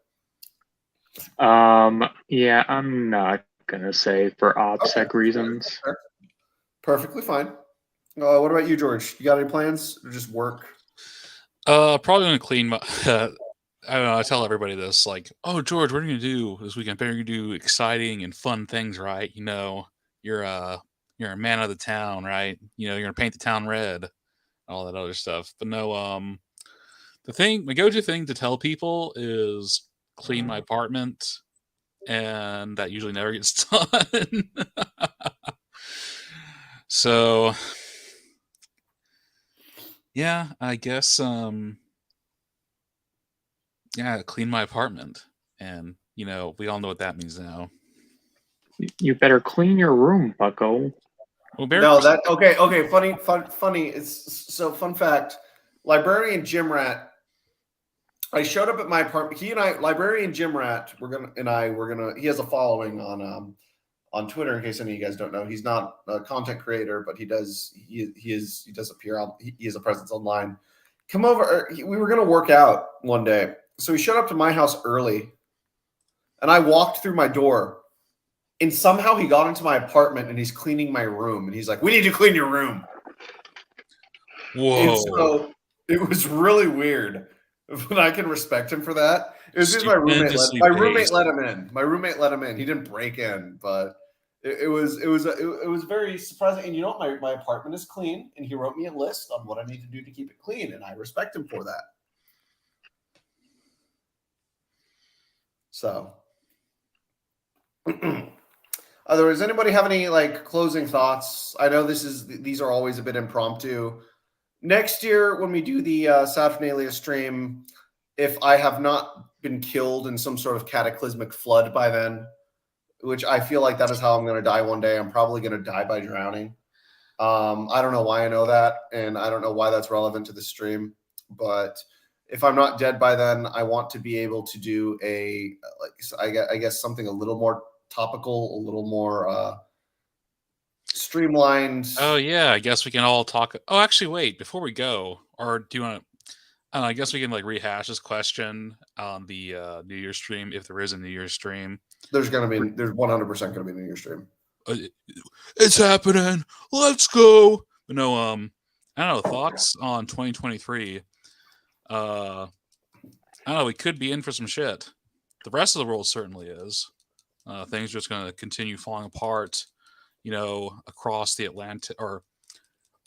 yeah, I'm not going to say for OPSEC reasons. Perfectly fine. What about you, George? You got any plans or just work? Probably gonna clean my. I don't know. I tell everybody this, like, "Oh, George, what are you gonna do this weekend? Better you do exciting and fun things, right? You know, you're a man of the town, right? You know, you're gonna paint the town red, all that other stuff." But no, my go-to thing to tell people is clean my apartment, and that usually never gets done. So, yeah, I guess yeah, clean my apartment. And, you know, we all know what that means now. You better clean your room, bucko. Well, No, that okay. Funny. It's so fun fact. Librarian Jim Rat. I showed up at my apartment. Librarian Jim Rat. He has a following on Twitter. In case any of you guys don't know, he's not a content creator, but he does appear on. He has a presence online. Come over. We were gonna work out one day, so he showed up to my house early, and I walked through my door. And somehow he got into my apartment and he's cleaning my room. And he's like, "We need to clean your room." Whoa. And so it was really weird. But I can respect him for that. It was just my roommate. My roommate let him in. My roommate let him in. He didn't break in, but it was very surprising. And you know what? My apartment is clean, and he wrote me a list on what I need to do to keep it clean, and I respect him for that. So. Otherwise, anybody have any like closing thoughts? I know these are always a bit impromptu. Next year, when we do the Saturnalia stream, if I have not been killed in some sort of cataclysmic flood by then, which I feel like that is how I'm going to die one day. I'm probably going to die by drowning. I don't know why I know that, and I don't know why that's relevant to the stream. But if I'm not dead by then, I want to be able to do I guess something a little more topical, a little more streamlined. Oh yeah, I guess we can all talk. Oh, actually, wait. Before we go, or do you want to? I guess we can like rehash this question on the New Year's stream if there is a New Year's stream. There's 100% going to be a New Year's stream. It's happening. Let's go. But no, I don't know. Thoughts on 2023? I don't know. We could be in for some shit. The rest of the world certainly is. Things are just going to continue falling apart, you know, across the Atlantic or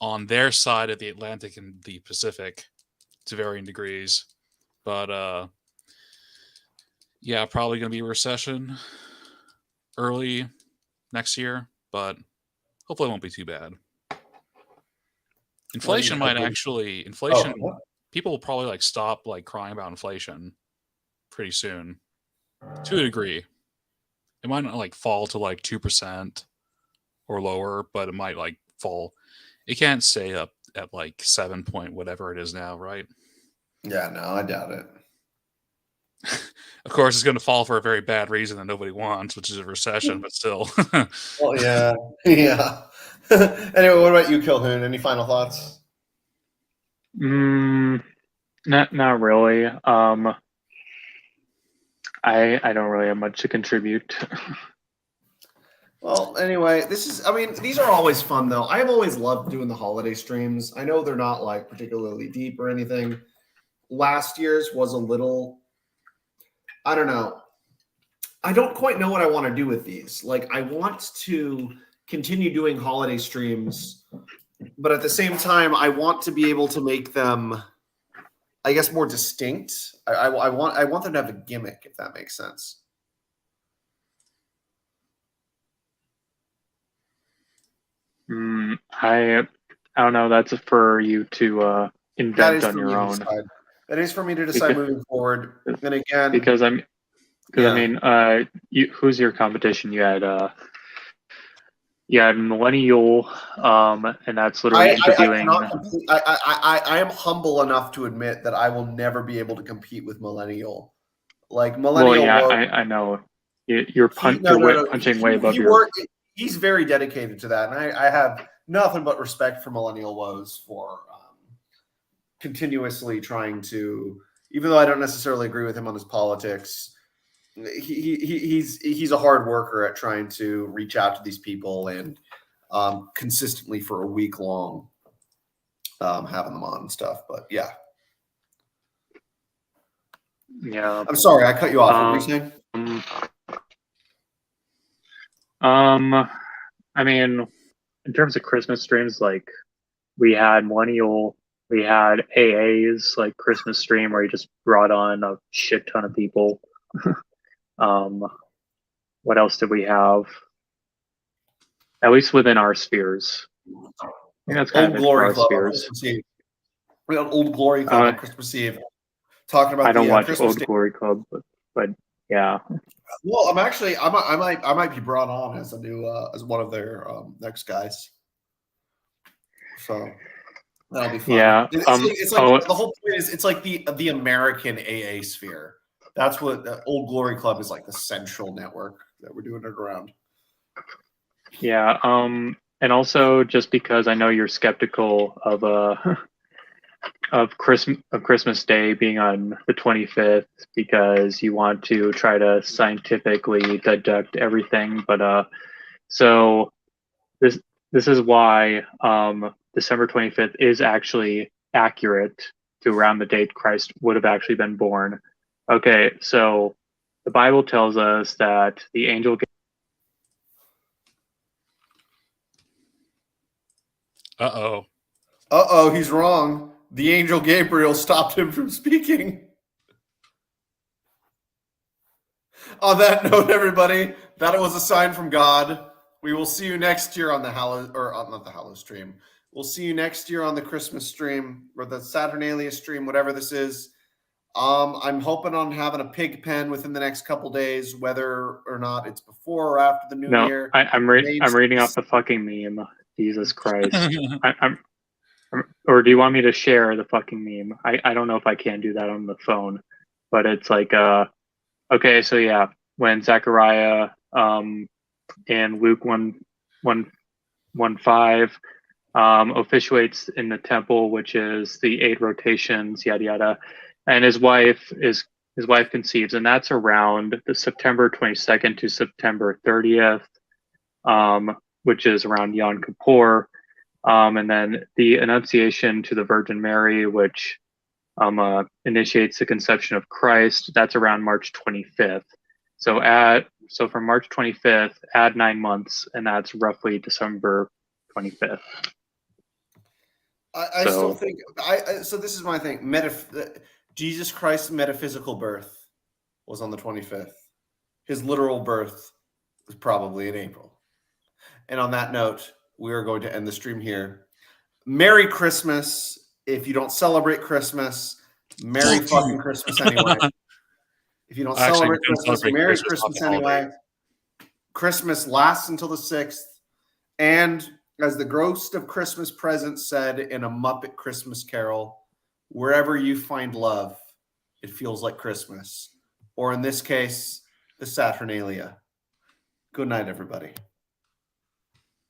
on their side of the Atlantic and the Pacific to varying degrees. But yeah, probably going to be a recession early next year, but hopefully it won't be too bad. Inflation might actually people will probably like stop like crying about inflation pretty soon to a degree. It might not like fall to like 2% or lower, but it might like fall. It can't stay up at like 7 point whatever it is now, right? Yeah, no, I doubt it. Of course, it's going to fall for a very bad reason that nobody wants, which is a recession. But still, Well, yeah, yeah. Anyway, what about you, Kilhoon? Any final thoughts? Not really. I don't really have much to contribute. Well, anyway, these are always fun, though. I've always loved doing the holiday streams. I know they're not like particularly deep or anything. Last year's was a little, I don't know. I don't quite know what I want to do with these. Like, I want to continue doing holiday streams, but at the same time, I want to be able to make them, I guess, more distinct. I want them to have a gimmick, if that makes sense. I don't know. That's for you to invent on your own. That is for me to decide moving forward. And again, because I mean, who's your competition? You had Millennial, and that's literally interviewing. I am humble enough to admit that I will never be able to compete with Millennial. Like Millennial. Well, yeah, I know. You're punching way above your. He's very dedicated to that, and I have nothing but respect for Millennial Woes for continuously trying to, even though I don't necessarily agree with him on his politics, he's a hard worker at trying to reach out to these people and consistently for a week long having them on and stuff. But yeah. I'm sorry, I cut you off. What were you saying? I mean, in terms of Christmas streams, like we had Millennial, we had AA's like Christmas stream where he just brought on a shit ton of people. What else did we have? At least within our spheres. I think that's kind of Glory our Club spheres. We had Old Glory Club on Christmas Eve. Talking about I don't watch Christmas Old Glory Club, but yeah. Well, I might be brought on as a new as one of their next guys. So that'll be fun. Yeah. It's like the whole point is it's like the American AA sphere. That's what the Old Glory Club is, like the central network that we're doing it around. Yeah. And also just because I know you're skeptical of Christmas Day being on the 25th because you want to try to scientifically deduct everything, but so this is why December 25th is actually accurate to around the date Christ would have actually been born. Okay, so the Bible tells us that the angel. Uh-oh, he's wrong. The angel Gabriel stopped him from speaking. On that note, everybody, that was a sign from God. We will see you next year on the Hallow, or not the Hallow stream. We'll see you next year on the Christmas stream or the Saturnalia stream, whatever this is. I'm hoping on having a pig pen within the next couple days, whether or not it's before or after the new year. I'm reading off the fucking meme. Jesus Christ. Or do you want me to share the fucking meme? I don't know if I can do that on the phone, but it's like okay, so yeah, when Zechariah in Luke 1:5 officiates in the temple, which is the 8 rotations, yada yada, and his wife conceives, and that's around the September 22nd to September 30th, which is around Yom Kippur. And then the Annunciation to the Virgin Mary, which initiates the conception of Christ, that's around March 25th. So from March 25th, add 9 months, and that's roughly December 25th. I still think so this is my thing. Jesus Christ's metaphysical birth was on the 25th. His literal birth was probably in April. And on that note, we are going to end the stream here. Merry Christmas. If you don't celebrate Christmas, Merry fucking Christmas anyway. If you don't celebrate Christmas, Merry Christmas anyway. Christmas lasts until the 6th. And as the Ghost of Christmas Present said in A Muppet Christmas Carol, wherever you find love, it feels like Christmas. Or in this case, the Saturnalia. Good night, everybody.